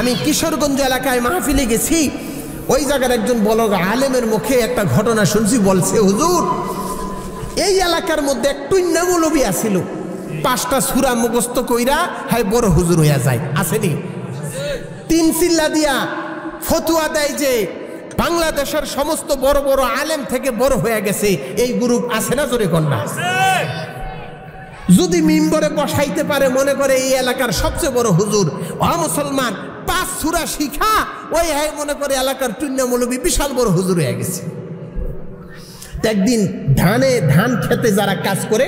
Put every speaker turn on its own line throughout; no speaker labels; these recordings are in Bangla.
আমি কিশোরগঞ্জ এলাকায় মাহফিলে গেছি, ওই জায়গার একজন বড় আলেমের মুখে একটা ঘটনা শুনছি। বলছে, হুজুর এই এলাকার মধ্যে একটু মৌলবী আসিল, 5টা সূরা মুখস্থ কইরা হাই বড় হুজুর হইয়া যায়। আসেনি? 3 চিল্লা দিয়া ফতুয়া দেয় যে বাংলাদেশের সমস্ত বড় বড় আলেম থেকে বড় হয়ে গেছে। এই গ্রুপ আছে না? জোরে কন্যা। যদি মিম্বরে বসাইতে পারে, মনে করে এই এলাকার সবচেয়ে বড় হুজুর। মুসলমান 5 সূরা শিখা ওই মনে করে এলাকার টুন্না মৌলবী বিশাল বড় হুজুর হয়ে গেছে। একদিন ধান খেতে যারা কাজ করে,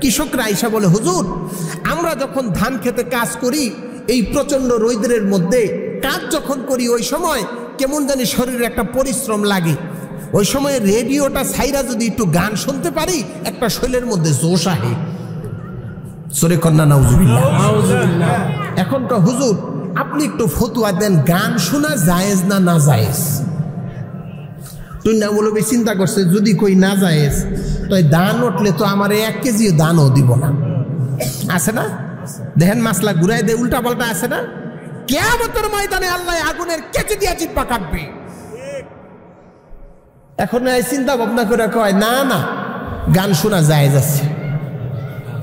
কৃষকরা আইসা বলে, হুজুর আমরা যখন ধান খেতে কাজ করি, এই প্রচন্ড রৌদ্রের মধ্যে কাজ যখন করি, ওই সময় কেমন জানি শরীরে একটা পরিশ্রম লাগে। ওই সময় রেডিওটা ছাইরা যদি একটু গান শুনতে পারি, একটা শরীরের মধ্যে জোশ আহে। সরে কন্যা নাউজুবিল্লাহ। এখন তো হুজুর আপনি একটু ফতুয়া দেন, গান শোনা জায়েজ না না জায়েজ? তুই না বলবি, চিন্তা করছে যদি কই না জায়েজ, তো দান উঠলে তো আমার 1 কেজি দানও দিব না। আছে না? দেখেন মাসলা ঘুরাই দে, উল্টা পাল্টা আছে না? কিয়ামতের ময়দানে আল্লাহ আগুনের কেচি দিয়া জিব্বা কাটবে। এখন এই চিন্তা ভাবনা করে কয়, না না গান শোনা জায়েজ আছে।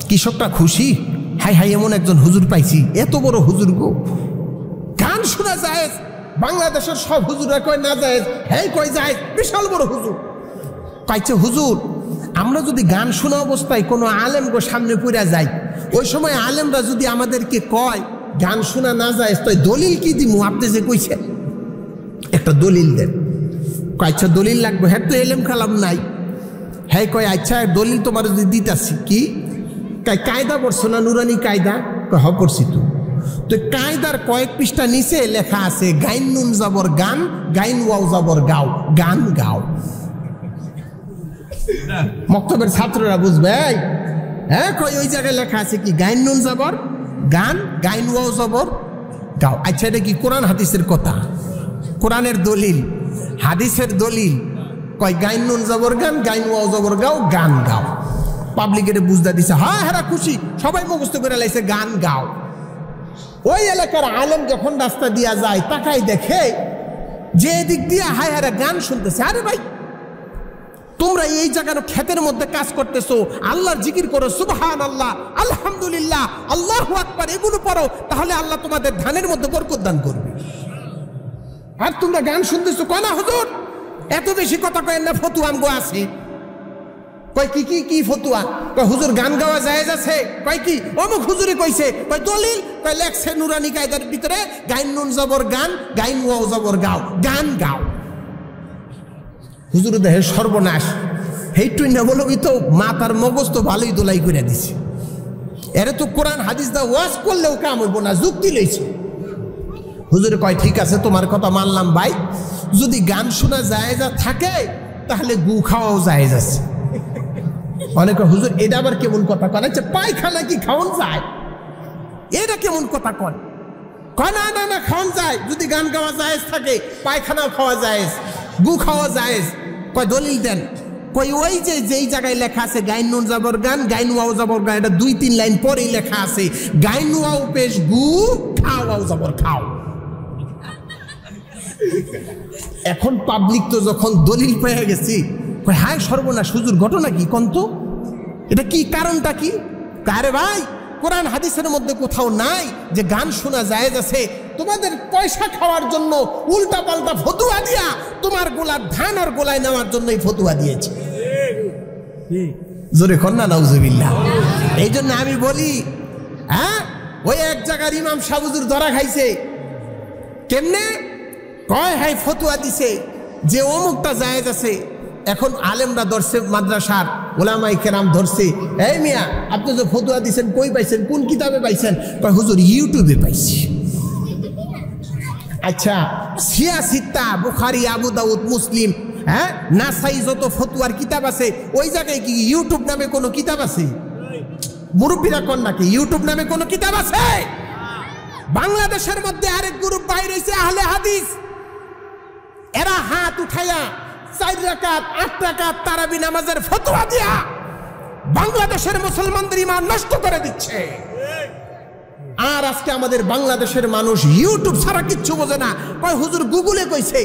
কৃষকটা খুশি, হাই হাই এমন একজন হুজুর পাইছি, এত বড় হুজুর গো, গান শোনা জায়েজ। বাংলাদেশের সব হুজুরা কয় না জায়েজ, হ্যাঁ কয় জায়েজ, বিশাল বড় হুজুর। কইছে, হুজুর আমরা যদি গান শোনা অবস্থায় কোনো আলেম গো সামনে পড়া যাই, ওই সময় আলেমরা যদি আমাদেরকে কয় গান শোনা না জায়েজ, তো দলিল কি দিমু? আপনি যে কইছেন একটা দলিল দেন। কয়ছা দলিল লাগবে? হ্যাঁ তো এলেম কালাম নাই। হ্যাঁ কয় আচ্ছা দলিল তোমার যদি দিতাছি। কি কায়দা পড়ছো না? নুরানি কায়দা? হ পড়ছি। তো কায়দার কয়েক পৃষ্ঠা নিচে লেখা আছে, গাইন নুন যাবর গান, গাইন ওয়াও যাবর গাও, গান গাও। মক্তবের ছাত্ররা বুঝবে। হ্যাঁ কই ওই জায়গায় লেখা আছে কি, গাইন নুন যাবর গান, গাইন ওয়াও যাবর গাও। আচ্ছা এটা কি কোরআন হাদিসের কথা? কোরআনের দলিল, হাদিসের দলিল। কয় গাইন নুন যাবর গান, গাইন ওয়াও যাবর গাও, গান গাও। পাবলিকের বুঝতে দিছে, হ্যাঁ হ্যাঁ খুশি, সবাই মুখস্থ করে লাইছে গান গাও। ওই এলাকার আলেম যখন রাস্তা দিয়া যায়, তাকাই দেখে যে দিক দিয়া হায় হারা গান শুনতেছে। আরে ভাই তোমরা এই জায়গার ক্ষেতের মধ্যে কাজ করতেছো, আল্লাহর জিকির করো, সুবহানাল্লাহ, আলহামদুলিল্লাহ, আল্লাহু আকবার, এগুলো পড়ো, তাহলে আল্লাহ তোমাদের ধানের মধ্যে বরকত দান করবে। আর তোমরা গান শুনতেছো। কয় না হুজুর এত বেশি কথা কয় না, ফতুয়া আমগো আছে। কয় কি কি কি ফতুয়া? কয় হুজুর গান গাওয়া জায়েজ আছে। কয় কি? অমুক হুজুরে কইছে। কয় দলিল? কয় লেখছে নুরানি কায়দার ভিতরে, গাইন নুন যাবর গান, গাইন ওয়াও যাবর গাও, গান গাও। হুজুর দেহে সর্বনাশ। হেইটুই না বলবি তো মাথার মগজ তো ভালোই দোলাই করে দিছে। এরে তো কোরআন হাদিস দা ওয়াজ করলেও কাম হইব না, যুক্তি লইছে। হুজুরে কয় ঠিক আছে তোমার কথা মানলাম ভাই, যদি গান শোনা জায়েজ থাকে তাহলে গু খাওয়াও জায়েজ আছে। অনেকে হুজুর এটা আবার কেমন কথা কয়? আচ্ছা পায়খানা কি খাওয়ান যায়? এটা কেমন কথা কয়? কয় না না না খাওয়ান যায়, যদি গান গাওয়া জায়েজ থাকে, পায়খানাও খাওয়া জায়েজ, গু খাওয়া জায়েজ। কয় দলিল দেন। কই ওই যে যেই জায়গায় লেখা আছে গাইন নুন যাবর গান, গাইন ওয়াও যাবর গান, এটা 2-3 লাইন পরেই লেখা আছে গাইন ওয়াও পেশ গু, খাও ওয়াও যাবর খাও। এখন পাবলিক তো যখন দলিল পেয়ে গেছি, হায় সর্বনাশ হুজুর ঘটনা কি কন্ত, এটা কি কারণটা কি? আরে ভাই কোরআন হাদিসের মধ্যে কোথাও নাই যে গান শোনা জায়েজ আছে। তোমাদের পয়সা খাওয়ার জন্য উল্টা পাল্টা ফতুয়া দিয়া তোমার গোলার ধান আর গোলায় নেওয়ার জন্য এই ফতুয়া দিয়েছে। জোরে কন্যা নাউজুবিল্লাহ। এই জন্য আমি বলি, হ্যাঁ ওই এক জায়গার ইমাম সাহেব হুজুর ধরা খাইছে। কেমনে? কয় হাই ফতুয়া দিছে যে অমুকটা জায়েজ আছে। এখন আলেমরা ধরছে, মাদ্রাসার ওলামায়ে কেরাম ধরছে, এই মিয়া আপনি যে ফতুয়া দিচ্ছেন কই পাইছেন, কোন কিতাবে পাইছেন? কয় হুজুর ইউটিউবে পাইছি। আচ্ছা সিয়াসিত্তা, বুখারী, আবু দাউদ, মুসলিম, হ্যাঁ নাসাই, যত ফতুয়ার কিতাব আছে, ওই জায়গায় কি ইউটিউব নামে কোনো কিতাব আছে? মুরব্বীরা কোন নাকি ইউটিউব নামে কোনো কিতাব আছে? বাংলাদেশের মধ্যে আরেক গ্রুপ বাইরে হইছে আহলে হাদিস। এরা হাত উঠাইয়া 4 রাকাত 8 রাকাত তারাবি নামাজের ফতোয়া দিয়া বাংলাদেশের মুসলমানদের ঈমান নষ্ট করে দিচ্ছে। আর আজকে আমাদের বাংলাদেশের মানুষ ইউটিউব ছাড়া কিচ্ছু বোঝে না। কয় হুজুর গুগলে কইছে,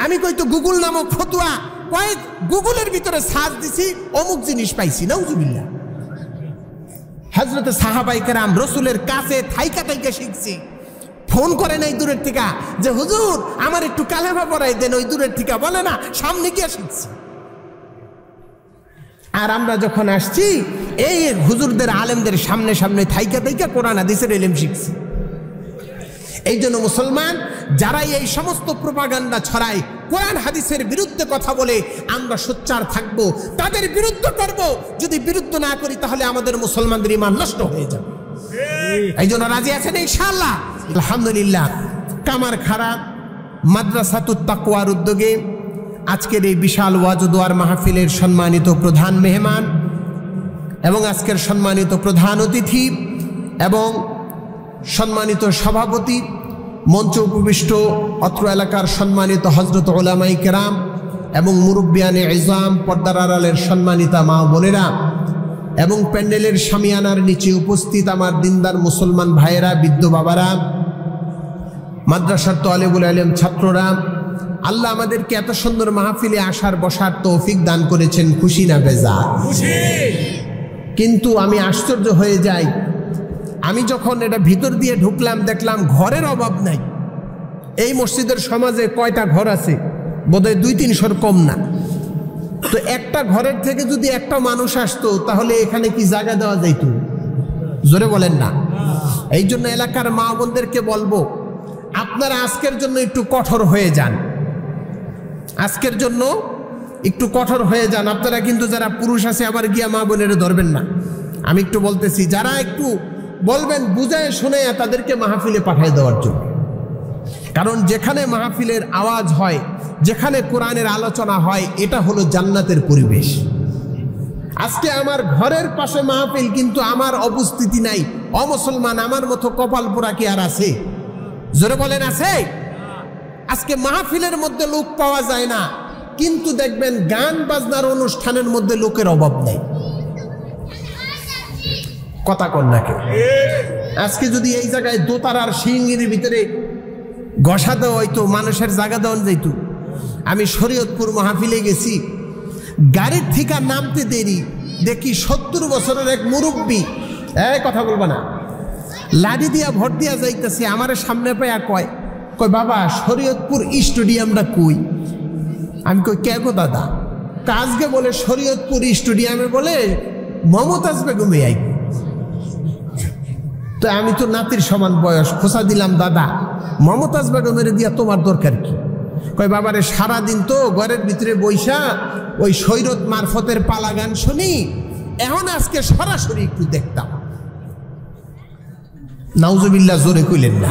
আমি কই তো গুগল নামক ফতুয়া, কয় গুগলের ভিতরে সার্চ দিছি অমুক জিনিস পাইছি। নাউজুবিল্লাহ। হযরতে সাহাবায়ে কেরাম রাসূলের কাছে থাইকা থাইকা শিখছি, ফোন করে নাই দূরের থেকে যে হুজুর আমার একটু কালেমা পড়াই দেন, ওই দূরের থেকে বলে না, সামনে গিয়ে শিখছি। আর আমরা যখন আসছি এই হুজুরদের আলেমদের সামনে সামনে থাইকা থাইকা কোরআন হাদিসের ইলম শিখছি। এই জন্য মুসলমান যারাই এই সমস্ত প্রোপাগান্ডা ছড়ায়, কোরআন হাদিসের বিরুদ্ধে কথা বলে, আমরা সোচ্চার থাকবো, তাদের বিরুদ্ধে করব। যদি বিরুদ্ধ না করি তাহলে আমাদের মুসলমানদের ঈমান নষ্ট হয়ে যাবে। এই জন্য রাজি আছেন ইনশাআল্লাহ? আলহামদুলিল্লাহ। কামারখাড়া মাদ্রাসাতুত তাকওয়ার উদ্যোগে আজকের এই বিশাল ওয়াজ ও দোয়ার মাহফিলের সম্মানিত প্রধান মেহমান এবং আজকের সম্মানিত প্রধান অতিথি এবং সম্মানিত সভাপতি, মঞ্চে উপবিষ্ট অত্র এলাকার সম্মানিত হযরত উলামায়ে কেরাম এবং মুরব্বিয়ানে ইজাম, পর্দার আড়ালের সম্মানিতা মা বোনেরা এবং প্যান্ডেলের শামিয়ানার নিচে উপস্থিত আমার দিনদার মুসলমান ভাইয়েরা, বৃদ্ধ বাবারা, মাদ্রাসার তালেবুল ইলম ছাত্ররা, আল্লাহ আমাদেরকে এত সুন্দর মাহফিলে আসার বসার তৌফিক দান করেছেন। খুশি না বেজার? খুশি। কিন্তু আমি আশ্চর্য হয়ে যাই, আমি যখন এটা ভিতর দিয়ে ঢুকলাম দেখলাম ঘরের অভাব নাই। এই মসজিদের সমাজে কয়টা ঘর আছে? বোধহয় 200-300 কম না। তো একটা ঘরের থেকে যদি একটা মানুষ আসতো তাহলে এখানে কি জায়গা দেওয়া যাইত? জোরে বলেন না। এই জন্য এলাকার মা বোনদেরকে বলবো, আপনারা আজকের জন্য একটু কঠোর হয়ে যান, আজকের জন্য একটু কঠোর হয়ে যান। আপনারা কিন্তু যারা পুরুষ আছে আবার গিয়া মা বোনের ধরবেন না। আমি একটু বলতেছি, যারা একটু বলবেন বুঝায় শুনে তাদেরকে মাহফিলে পাঠিয়ে দেওয়ার জন্য। কারণ যেখানে মাহফিলের আওয়াজ হয়, যেখানে কোরআনের আলোচনা হয়, এটা হলো জান্নাতের পরিবেশ। আজকে আমার ঘরের পাশে মাহফিল, কিন্তু আমার উপস্থিতি নাই। অমুসলমান আমার মতো কপাল পোড়া কি আর আছে? জোরে বলেন আছে? আজকে মাহফিলের মধ্যে লোক পাওয়া যায় না, কিন্তু দেখবেন গান বাজনার অনুষ্ঠানের মধ্যে লোকের অভাব নেই। কথা কন নাকি? আজকে যদি এই জায়গায় দোতারার সিংহের ভিতরে ঘষা দেওয়া হইতো, মানুষের জায়গা দেওয়া যাইতো। আমি শরীয়তপুর মাহফিলে গেছি, গাড়ির থেকে নামতে দেরি দেখি 70 বছরের এক মুরব্বী, কথা বলবো না, লাঠি দিয়া ভোট দিয়া যাইতেছে। আমার সামনে পাইয়া কয় বাবা শরীয়তপুর স্টেডিয়ামটা কই? আমি কই কে গো দাদা? কাজকে বলে শরীয়তপুর স্টেডিয়ামে বলে মমতাজ বেগমে আই। তো আমি তো নাতির সমান বয়স, খোঁচা দিলাম, দাদা মমতাজ বেগমের দিয়া তোমার দরকার কি? কয় বাবারে সারাদিন তো ঘরের ভিতরে বৈশা ওই সৈরত মারফতের পালা গান শুনি, এখন আজকে সরাসরি একটু দেখতাম। নাউজুবিল্লাহ জোরে কইলেন না,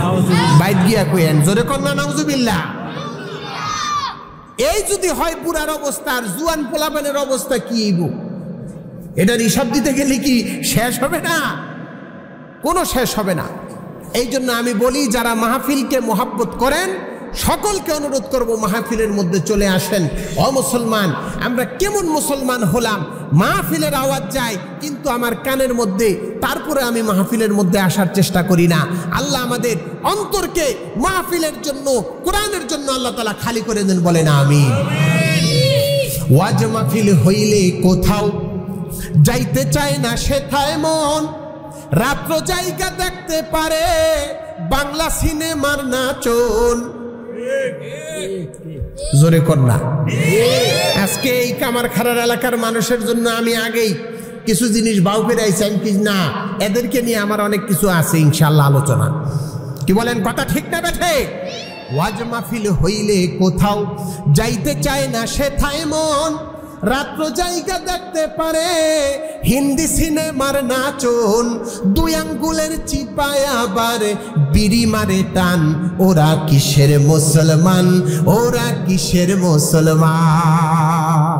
বাইট গিয়া কইেন জোরে কর না নাউজুবিল্লাহ। এই যদি হয় পুরার অবস্থা, আর জুয়ান পোলাপানের অবস্থা কি হইব? এটার হিসাব দিতে গেলে কি শেষ হবে না? কোনো শেষ হবে না। এই জন্য আমি বলি, যারা মাহফিলকে মোহাব্বত করেন সকলকে অনুরোধ করব, মাহফিলের মধ্যে চলে আসেন। মুসলমান আমরা কেমন মুসলমান হলাম, মাহফিলের আওয়াজ যায় কিন্তু আমার কানের মধ্যে, তারপরে আমি মাহফিলের মধ্যে আসার চেষ্টা করি না। আল্লাহ আমাদের অন্তরকে মাহফিলের জন্য, কোরআনের জন্য আল্লাহ তাআলা খালি করে দেন, বলেন আমিন। ওয়াজ মাহফিল হইলে কোথাও যাইতে চায় না সেথায় মন, রাত্র জায়গা দেখতে পারে বাংলা সিনেমার নাচন। জোরে কর না। আজকে এই কামারখাড়ার এলাকার মানুষের জন্য আমি আগেই কিছু জিনিস বাউ করে আইছি, কি না এদেরকে নিয়ে আমার অনেক কিছু আছে ইনশাআল্লাহ আলোচনা। কি বলেন, কথা ঠিক না বেঠে? ওয়াজ মাহফিল হইলে কোথাও যাইতে চায় না সেথায় মন, রাত্র জায়গা দেখতে পারে হিন্দি সিনেমার নাচন। 2 আঙ্গুলের চিপায় আবার বিড়ি মারে টান, ওরা কিসের মুসলমান, ওরা কিসের মুসলমান।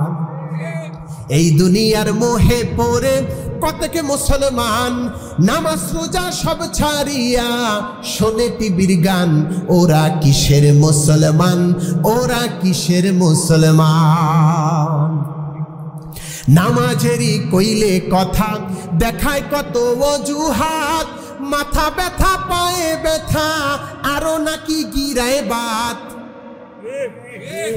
এই দুনিয়ার মোহে পড়ে কতকে মুসলমান নামাজ রোজা সব ছাড়িয়া শোনে টিভির গান, ওরা কিসের মুসলমান, ওরা কিসের মুসলমান। নামাজেরই কইলে কথা দেখায় কত অজুহাত, মাথা ব্যথা পায়ে ব্যথা আরো নাকি গিরায় বাত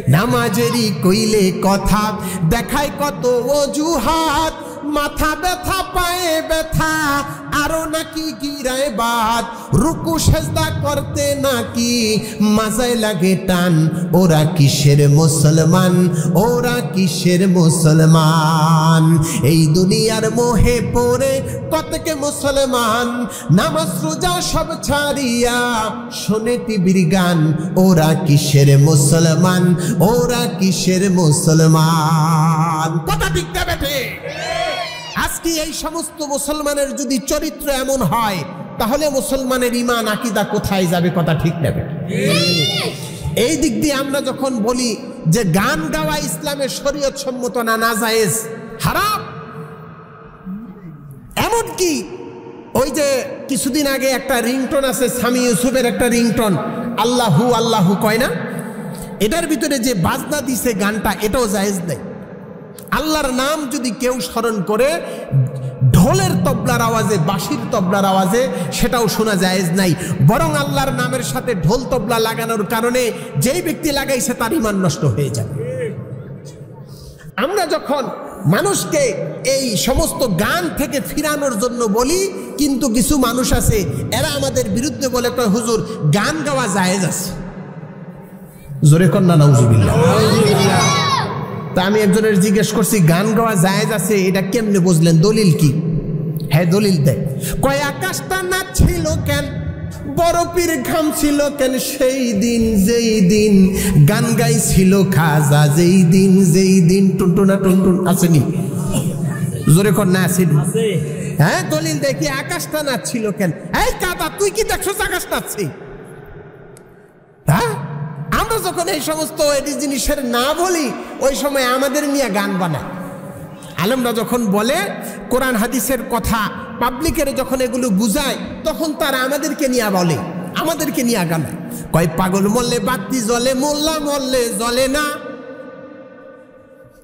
নামাজেরই কইলে কথা দেখায় কত অজুহাত মাথা ব্যথা পায়ে ব্যথা আরো নাকি গিরায় বাত রুকু সেজদা করতে নাকি মাজায় লাগে টান ওরা কিসের মুসলমান ওরা কিসের মুসলমান এই দুনিয়ার মোহে পড়ে কতকে মুসলমান নামাজ রোজা সব ছাড়িয়া শোনে টিভির গান ওরা কিসের মুসলমান ওরা কিসের মুসলমান কথা ঠিক না বেঠে আজকে এই সমস্ত মুসলমানের যদি চরিত্র এমন হয় তাহলে মুসলমানের ঈমান আকীদা কোথায় যাবে কথা ঠিক নেবে এই দিক দিয়ে আমরা যখন বলি যে গান গাওয়া ইসলামের শরীয়ত সম্মত না নাজায়েজ হারাম এমন কি ওই যে কিছুদিন আগে একটা রিংটোন আছে সামি ইউসুফের একটা রিংটোন আল্লাহু আল্লাহু কয় না এটার ভিতরে যে বাজনা দিছে গানটা এটাও জায়েজ নেই আল্লাহর নাম যদি কেউ স্মরণ করে ঢোলের তবলার আওয়াজে বাঁশির তবলার আওয়াজে সেটাও শোনা জায়েজ নাই বরং আল্লাহর নামের সাথে ঢোল তবলা লাগানোর কারণে যেই ব্যক্তি লাগাইছে তার ঈমান নষ্ট হয়ে যাবে আমরা যখন মানুষকে এই সমস্ত গান থেকে ফিরানোর জন্য বলি কিন্তু কিছু মানুষ আছে এরা আমাদের বিরুদ্ধে বলে কয় হুজুর গান গাওয়া জায়েজ আছে জোরে কন্যা নাউজুবিল্লাহ তা আমি একজনের জিজ্ঞেস করছি গান গাওয়া জায়েজ আছে এটা কেমনে বুঝলেন দলিল কি হ্যাঁ দলিল দেয় কয় আকাশটা না ছিল কেন বরফের ঘাম ছিল কেন সেই দিন যেই দিন গান গাইছিল খাজা যেই দিন টুনটুনা টুনটুন আসেনি জোরে কর না আসেনি হ্যাঁ দলিল দেখি আকাশটা না ছিল কেন এই কাদা তুই কি দেখছো আকাশ নাচছে হ্যাঁ আমরা যখন এই সমস্ত জিনিসের না বলি ওই সময় আমাদের নিয়ে গান বানায় আলেমরা যখন বলে কোরআন হাদিসের কথা পাবলিকের যখন এগুলো বুঝায় তখন তারা আমাদেরকে নিয়ে বলে আমাদেরকে নিয়ে গানায় কয় পাগল মরলে বাতি জ্বলে মোল্লা মরলে জ্বলে না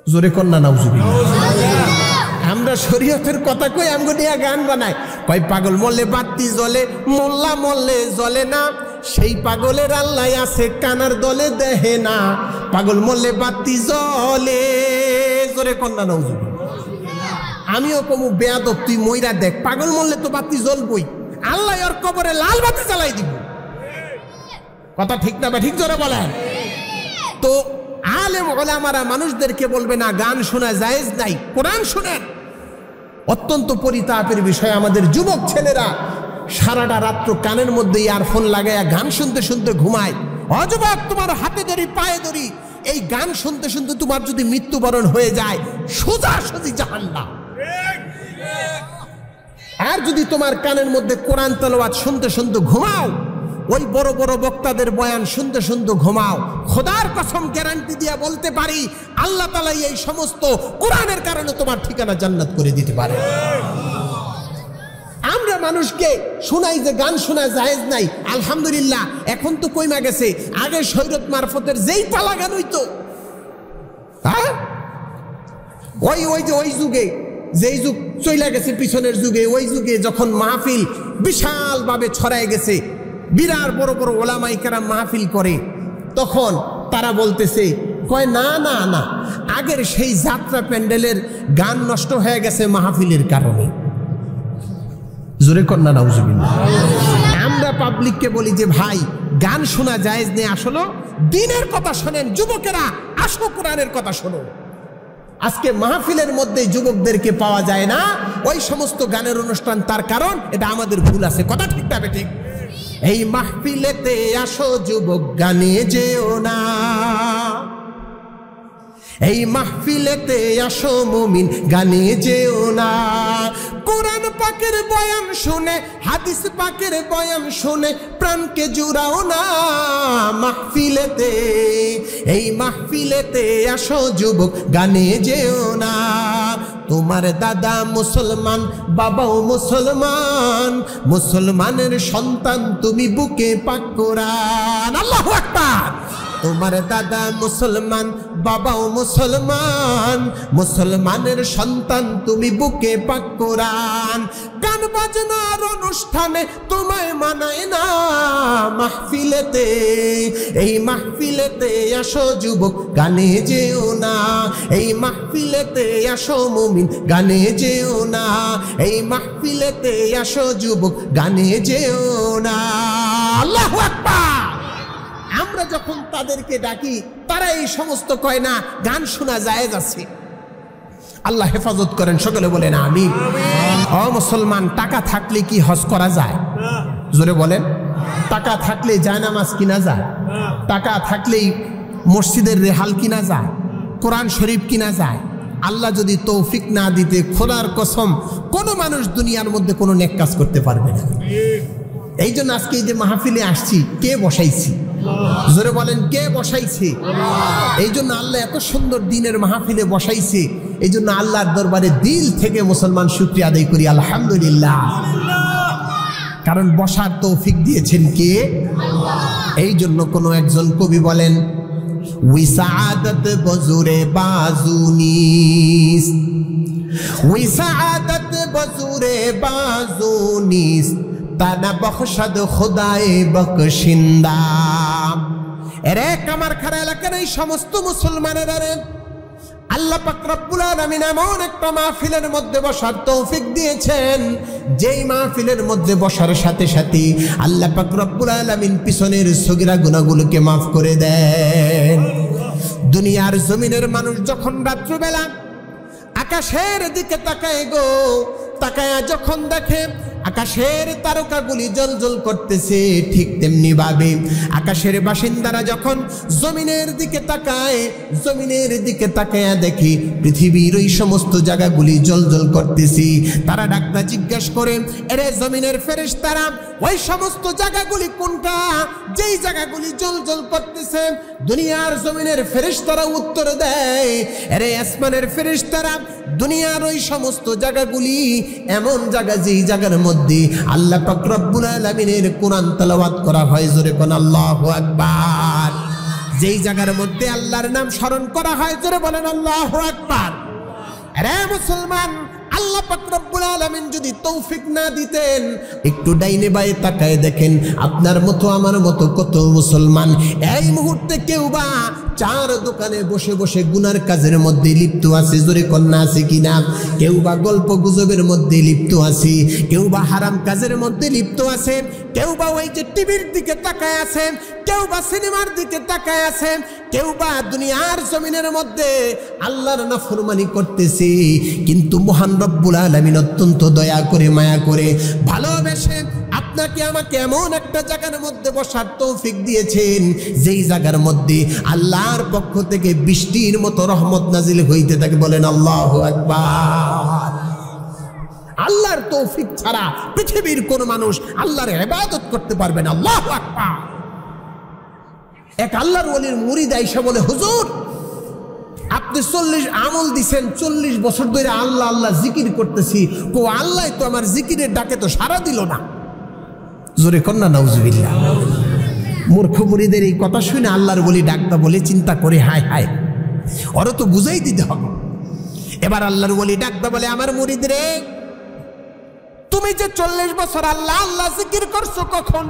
জোরে কন্যা নাউজুবিল্লাহ আমরা শরীয়তের কথা কই আমগো নিয়ে গান বানাই কয় পাগল মরলে বাতি জ্বলে মোল্লা মরলে জ্বলে না সেই পাগলের আল্লাহ আছে কানার দলে দেহে না পাগল মরলে বাতি জ্বলে জোরে কন্যা নাউজুবিল্লাহ আমিও কমু বেয়াদব তুই মইরা দেখ পাগল মরলে তো বাতি জ্বলবই আল্লাহ ওর কবরে লাল বাতি জ্বালাই দিব কথা ঠিক না বা ঠিক জোরে বলেন তো আলেম ওলামারা মানুষদেরকে বলবে না গান শোনা জায়েজ নাই কোরআন শুনেন অত্যন্ত পরিতাপের বিষয় আমাদের যুবক ছেলেরা সারাটা রাত্র কানের মধ্যে ইয়ারফোন লাগাইয়া গান শুনতে শুনতে ঘুমায় অযুবক তোমার হাতে ধরি পায়ে ধরি এই গান শুনতে শুনতে তোমার যদি মৃত্যুবরণ হয়ে যায় সোজাসুজি জাহান্নাম আর যদি তোমার কানের মধ্যে কোরআন তেলাওয়াত শুনতে শুনতে ঘুমাও ওই বড় বড় বক্তাদের বয়ান শুনতে শুনতে ঘুমাও খোদার কসম গ্যারান্টি দিয়ে বলতে পারি আল্লাহ তাআলা এই সমস্ত কোরআনের কারণে তোমার ঠিকানা জান্নাত করে দিতে পারে আমরা মানুষকে শোনাই যে গান শোনা জায়েজ নাই আলহামদুলিল্লাহ এখন তো কইমা গেছে আগে শরীয়ত মারফতের যেই পালা গান হইতো হ্যাঁ ওই যুগে যেই যুগ চইলা গেছে পিছনের যুগে ওই যুগে যখন মাহফিল বিশালভাবে ছড়ায় গেছে বিরাট বড় বড় ওলামায়ে কেরাম মাহফিল করে তখন তারা বলতেছে কয় না না না আগের সেই যাত্রা প্যান্ডেলের গান নষ্ট হয়ে গেছে মাহফিলের কারণে জোরে কন্যা নাউজুবিল্লাহ আমরা পাবলিককে বলি যে ভাই গান শোনা জায়েজ নেই আসলে দ্বীনের কথা শোনেন যুবকেরা আসো কোরআনের কথা শোনো আজকে মাহফিলের মধ্যে যুবকদেরকে পাওয়া যায় না ওই সমস্ত গানের অনুষ্ঠান তার কারণ এটা আমাদের ভুল আছে কথা ঠিক না ঠিক এই মাহফিলেতে আসো যুবক গানে যেও না এই মাহফিলেতে আসো মুমিন গানে যেও না কোরআন পাকের বয়ান শুনে হাদিস পাকের বয়ান শুনে প্রাণকে জুড়াও না মাহফিলেতে এই মাহফিলেতে আসো যুবক গানে যেও না তোমার দাদা মুসলমান বাবাও মুসলমান মুসলমানের সন্তান তুমি বুকে পাক কোরআন আল্লাহু আকবার তোমার দাদা মুসলমান বাবাও মুসলমান মুসলমানের সন্তান তুমি বুকে পাক কোরআন গান বাজনার অনুষ্ঠানে তোমায় মানায় না মাহফিলেতে, এই মাহফিলেতে আসো যুবক গানে যেও না, এই মাহফিলেতে আসো মুমিন গানে যেও না, এই মাহফিলেতে আসো যুবক গানে যেও না। আল্লাহু আকবার। আমরা যখন তাদেরকে ডাকি তারা এই সমস্ত কয় না, গান শোনা জায়েজ আছে। আল্লাহ হেফাজত করেন, সকলে বলেন আমিন। ও মুসলমান, টাকা থাকলে কি হজ করা যায়? জোরে বলেন। টাকা থাকলে জায়নামাজ কিনা যায়, টাকা থাকলেই মসজিদের রেহাল কিনা যায়, কোরআন শরীফ কিনা যায়। আল্লাহ যদি তৌফিক না দিতে, খোদার কসম কোনো মানুষ দুনিয়ার মধ্যে কোনো নেক কাজ করতে পারবে না। এই জন্য আজকে এই যে মাহফিলে আসছি, কে বসাইছি? জোরে বলেন, কে বসাইছে? এই জন্য আল্লাহ এত সুন্দর দিনের মাহফিলে বসাইছে। এই জন্য আল্লাহর দরবারে দিল থেকে মুসলমান শুকরিয়া আদায় করি, আলহামদুলিল্লাহ। কারণ বসার তৌফিক দিয়েছেন কে? এই জন্য কোনো একজন কবি বলেন, উইসাআদত বজুরে বাজুনিস, উইসাআদত বজুরে বাজুনিস, তানা বখশাদ খোদায়ে বখশিন্দা। এরে কামারখানা এলাকার এই সমস্ত মুসলমানেরা রে, আল্লাহ পাক রব্বুল আলামিন এমন একটা মাহফিলের মধ্যে বসার তৌফিক দিয়েছেন, যেই মাহফিলের মধ্যে বসার সাথে সাথে আল্লাহ পাক রব্বুল আলামিন পিছনের সগীরা গুনাহগুলোকে মাফ করে দেন। দুনিয়ার জমিনের মানুষ যখন রাত্রিবেলা আকাশের দিকে তাকায় গো, তাকায়া যখন দেখে আকাশের তারকাগুলি জ্বলজ্বল করতেছে, ঠিক তেমনি ভাবে আকাশের বাসিন্দারা যখন জমিনের দিকে তাকায়, জমিনের দিকে তাকায়া দেখি পৃথিবীর ওই সমস্ত জায়গাগুলি জ্বলজ্বল করতেছি। তারা ডাক্তার জিজ্ঞাসা করে, এরে জমিনের ফেরেশতারা, ওই সমস্ত জায়গাগুলি কোনটা যেই জায়গাগুলি জ্বলজ্বল করতেছে? দুনিয়ার জমিনের ফেরেশতারা উত্তর দেয়, এরে আসমানের ফেরেশতারা, দুনিয়ার ওই সমস্ত জায়গাগুলি এমন জায়গা যেই জায়গার মধ্যে আল্লাহ পাক রব্বুল আলামিনের কোরআন তেলাওয়াত করা হয়। জোরে কোন আল্লাহু আকবার। যেই জায়গার মধ্যে আল্লাহর নাম স্মরণ করা হয়, জোরে বলেন আল্লাহু আকবার। আরে মুসলমান, আল্লাহ পাক রব্বুল আলামিন যদি তৌফিক না দিতেন, একটু ডাইনে বায়ে তাকায় দেখেন, আপনার মতো আমার মতো কত মুসলমান এই মুহূর্তে কেউ বা চার দোকানে বসে বসে গুনার কাজের মধ্যে লিপ্ত আছে। জোরে কন্যা আছে কিনা? কেউ বা গল্প গুজবের মধ্যে লিপ্ত আছে, কেউ বা হারাম কাজের মধ্যে লিপ্ত আছে, কেউ বা ওই যে টিভির দিকে তাকায় আছে, কেউ বা সিনেমার দিকে তাকায় আছে, কেউ বা দুনিয়ার জমিনের মধ্যে আল্লাহর নাফরমানি করতেছে। কিন্তু মহান রব্বুল আলামিন অত্যন্ত দয়া করে, মায়া করে, ভালোবেসে আপনাকে আমাকে এমন একটা জায়গার মধ্যে বসার তৌফিক দিয়েছেন, যেই জায়গার মধ্যে আল্লাহর পক্ষ থেকে বৃষ্টির মতো রহমত নাজিল হইতে থাকে। বলেন আল্লাহু আকবার। আল্লাহর তৌফিক ছাড়া পৃথিবীর কোন মানুষ আল্লাহর ইবাদত করতে পারবে না। আল্লাহু আকবার। এক আল্লাহর ওলির মুরিদ আইসা বলে, হুজুর আপনি 40 আমল দিছেন, 40 বছর ধরে আল্লাহ আল্লাহ জিকির করতেছি, কো আল্লাহ তো আমার জিকিরের ডাকে তো সাড়া দিল না। জোরে কন্যা নাউজুবিল্লাহ। মূর্খ মুরিদের এই কথা শুনে আল্লাহর ওলি ডাকটা বলে চিন্তা করে, হায় হায়, ওরা তো বুঝাই দিতে হবে। এবার আল্লাহর ওলি ডাকটা বলে, আমার মুরিদ রে, তুমি যে 40 বছর আল্লাহ আল্লাহ জিকির করছো কখন?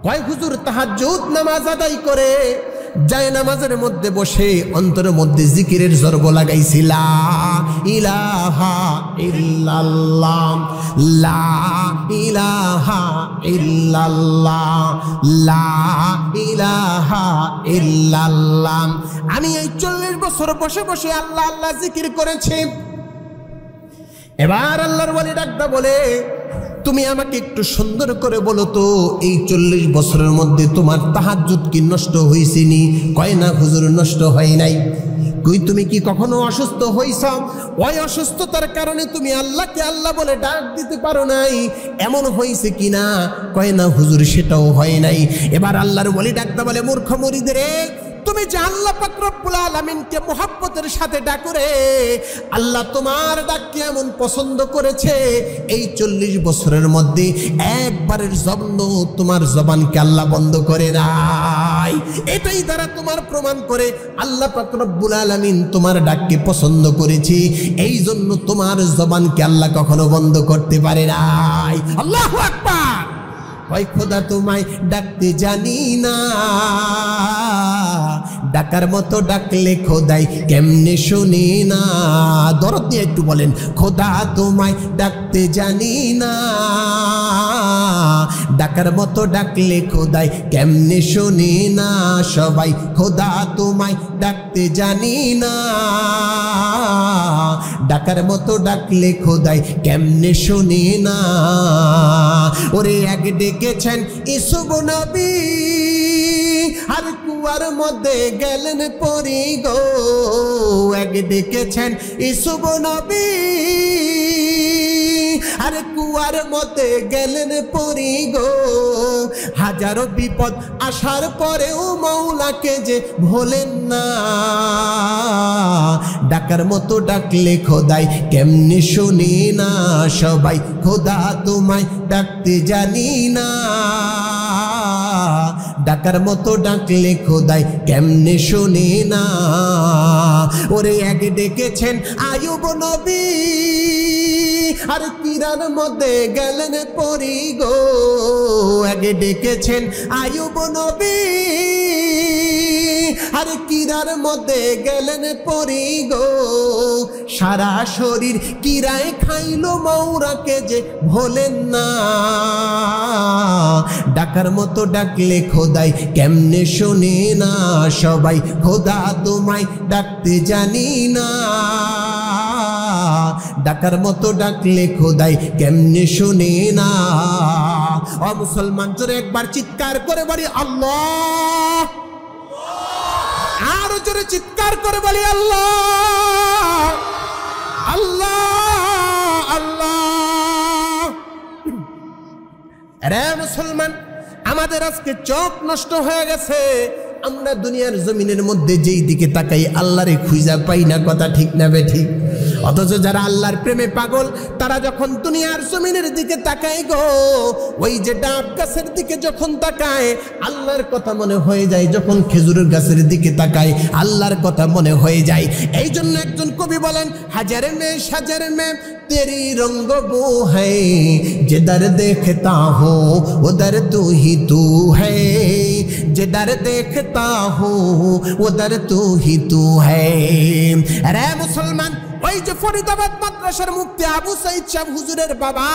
কয় হুজুর তাহাজ্জুদ নামাজ আদায় করে যায় নামাজের মধ্যে বসে অন্তরের মধ্যে জিকিরের জরব লাগাইছি, লা ইলাহা ইল্লাল্লাহ, লা ইলাহা ইল্লাল্লাহ, লা ইলাহা ইল্লাল্লাহ। আমি এই 40 বছর বসে বসে আল্লাহ আল্লাহ জিকির করেছি। এবার আল্লাহর ওলি ডাকটা বলে, তুমি আমাকে একটু সুন্দর করে বলো তো, এই 40 বছরের মধ্যে তোমার তাহাজ্জুদ কি নষ্ট হয়েছে নি? কয় না হুজুর, নষ্ট হয় নাই। কই তুমি কি কখনো অসুস্থ হইছ? ওই অসুস্থতার কারণে তুমি আল্লাহকে আল্লাহ বলে ডাক দিতে পারো নাই, এমন হয়েছে কিনা? কয় না হুজুর, সেটাও হয় নাই। এবার আল্লাহর ওলি ডাকটা বলে, মূর্খ মুরিদ রে, তুমি যে আল্লাহ পাক রব্বুল আলামিনকে মুহাব্বতের সাথে ডাকো রে, আল্লাহ তোমার ডাককে এমন পছন্দ করেছে এই 40 বছরের মধ্যে একবারের জন্য তোমার জবানকে আল্লাহ বন্ধ করে নাই। এটাই দ্বারা তোমার প্রমাণ করে আল্লাহ পাক রব্বুল আলামিন তোমার ডাককে পছন্দ করেছে, এই জন্য তোমার জবানকে আল্লাহ কখনো বন্ধ করতে পারে নাই। আল্লাহু আকবার। ওই খোদা তোমায় ডাকতে জানি না, ডাকার মতো ডাকলে খোদাই কেমনে শুনি না। দরদ দিয়ে একটু বলেন, খোদা তোমায় ডাকতে জানি না, ডাকার মতো ডাকলে খোদাই কেমনে শুনি না। সবাই খোদা তোমায় ডাকতে জানি না, ডাকার মতো ডাকলে খোদাই কেমনে শুনি না। ওরে এক ডেকেছেন ইসুফ নবী, আর কুয়ার মধ্যে গেলেন পরি গো। এক ডেকেছেন ইসুফ নবী, আর কুয়ার মধ্যে গেলেন পরি গো। হাজারো বিপদ আসার পরেও মৌলাকে যে ভোলেন না, ডাকার মতো ডাকলে খোদাই কেমনে শুনি না। সবাই খোদা তোমায় ডাকতে জানি না, ডাকার মতো ডাকলে খোদাই কেমনে শুনি না। ওরে এক ডেকেছেন আয়ুব নবী, আর কিরার মধ্যে গেলেন পরি গো। এক ডেকেছেন আয়ুব নবী, আর কিরার মধ্যে গেলেন পরি গো। সারা শরীর কিরায় খাইলো মৌরাকে যে ভোলেন না, ডাকার মতো ডাকলে খোদাই কেমনে শুনে না। সবাই খোদা তোমায় ডাকতে জানি না, ডাকার মতো ডাকলে খোদাই কেমনে শুনে না। ও মুসলমান, জোরে একবার চিৎকার করে বলি আল্লাহ, আর জোরে চিৎকার করে বলি আল্লাহ আল্লাহ আল্লাহ। রে মুসলমান, আমাদের আজকে চোখ নষ্ট হয়ে গেছে। আমরা দুনিয়ার জমিনের মধ্যে যেই দিকে তাকাই আল্লাহরে খুঁজা পাই না, কথা ঠিক না বেঠিক? অথচ যারা আল্লাহর প্রেমে পাগল তারা যখন দুনিয়ার জমিনের দিকে তাকায় গো, ওই যে ডাব গাছের দিকে যখন তাকায় আল্লাহর কথা মনে হয়ে যায়, যখন খেজুরের গাছের দিকে তাকায় আল্লাহর কথা মনে হয়ে যায়। এই জন্য একজন কবি বলেন, হাজার মে সাজার মে तेरी रंग वो है, जिधर देखता हो उधर तू ही तू है, जिधर देखता हो उधर तू ही तू है। अरे मुसलमान, ওই যে ফরিদাবাদ মাদ্রাসার মুফতি আবু সাইদ সাহেব হুজুরের বাবা,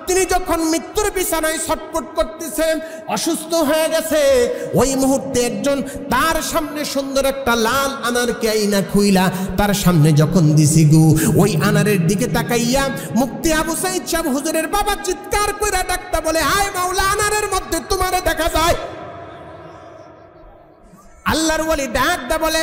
তিনি যখন মৃত্যুর বিছানায় ছটফট করতেছেন, অসুস্থ হয়ে গেছে, ওই মুহূর্তে একজন তার সামনে সুন্দর একটা লাল আনারকে আইনা খুইলা তার সামনে যখন দিছি গু, ওই আনারের দিকে তাকাইয়া মুফতি আবু সাইদ সাহেব হুজুরের বাবা চিৎকার কইরা ডাকতা বলে, হায় মাওলা, আনারের মধ্যে তোমারে দেখা যায়। আল্লাহর ওলি ডাকটা বলে,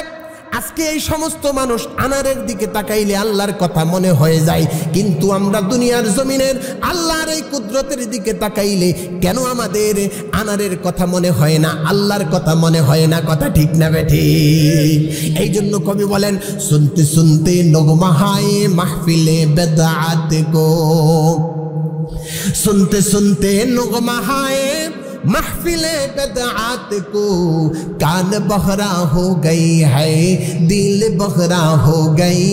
আজকে এই সমস্ত মানুষ আনারের দিকে তাকাইলে আল্লাহর কথা মনে হয়ে যায়, কিন্তু আমরা দুনিয়ার জমিনের আল্লাহর এই কুদরতের দিকে তাকাইলে কেন আমাদের আনারের কথা মনে হয় না, আল্লাহর কথা মনে হয় না? কথা ঠিক না বেঠিক? এই জন্য কবি বলেন, শুনতে শুনতে নগমা হায় মাহফিলে বেদাত গো, सुनते सुनते नगमा हाय महफिले बदआत को, कान बहरा हो गई है दिल बहरा हो गई,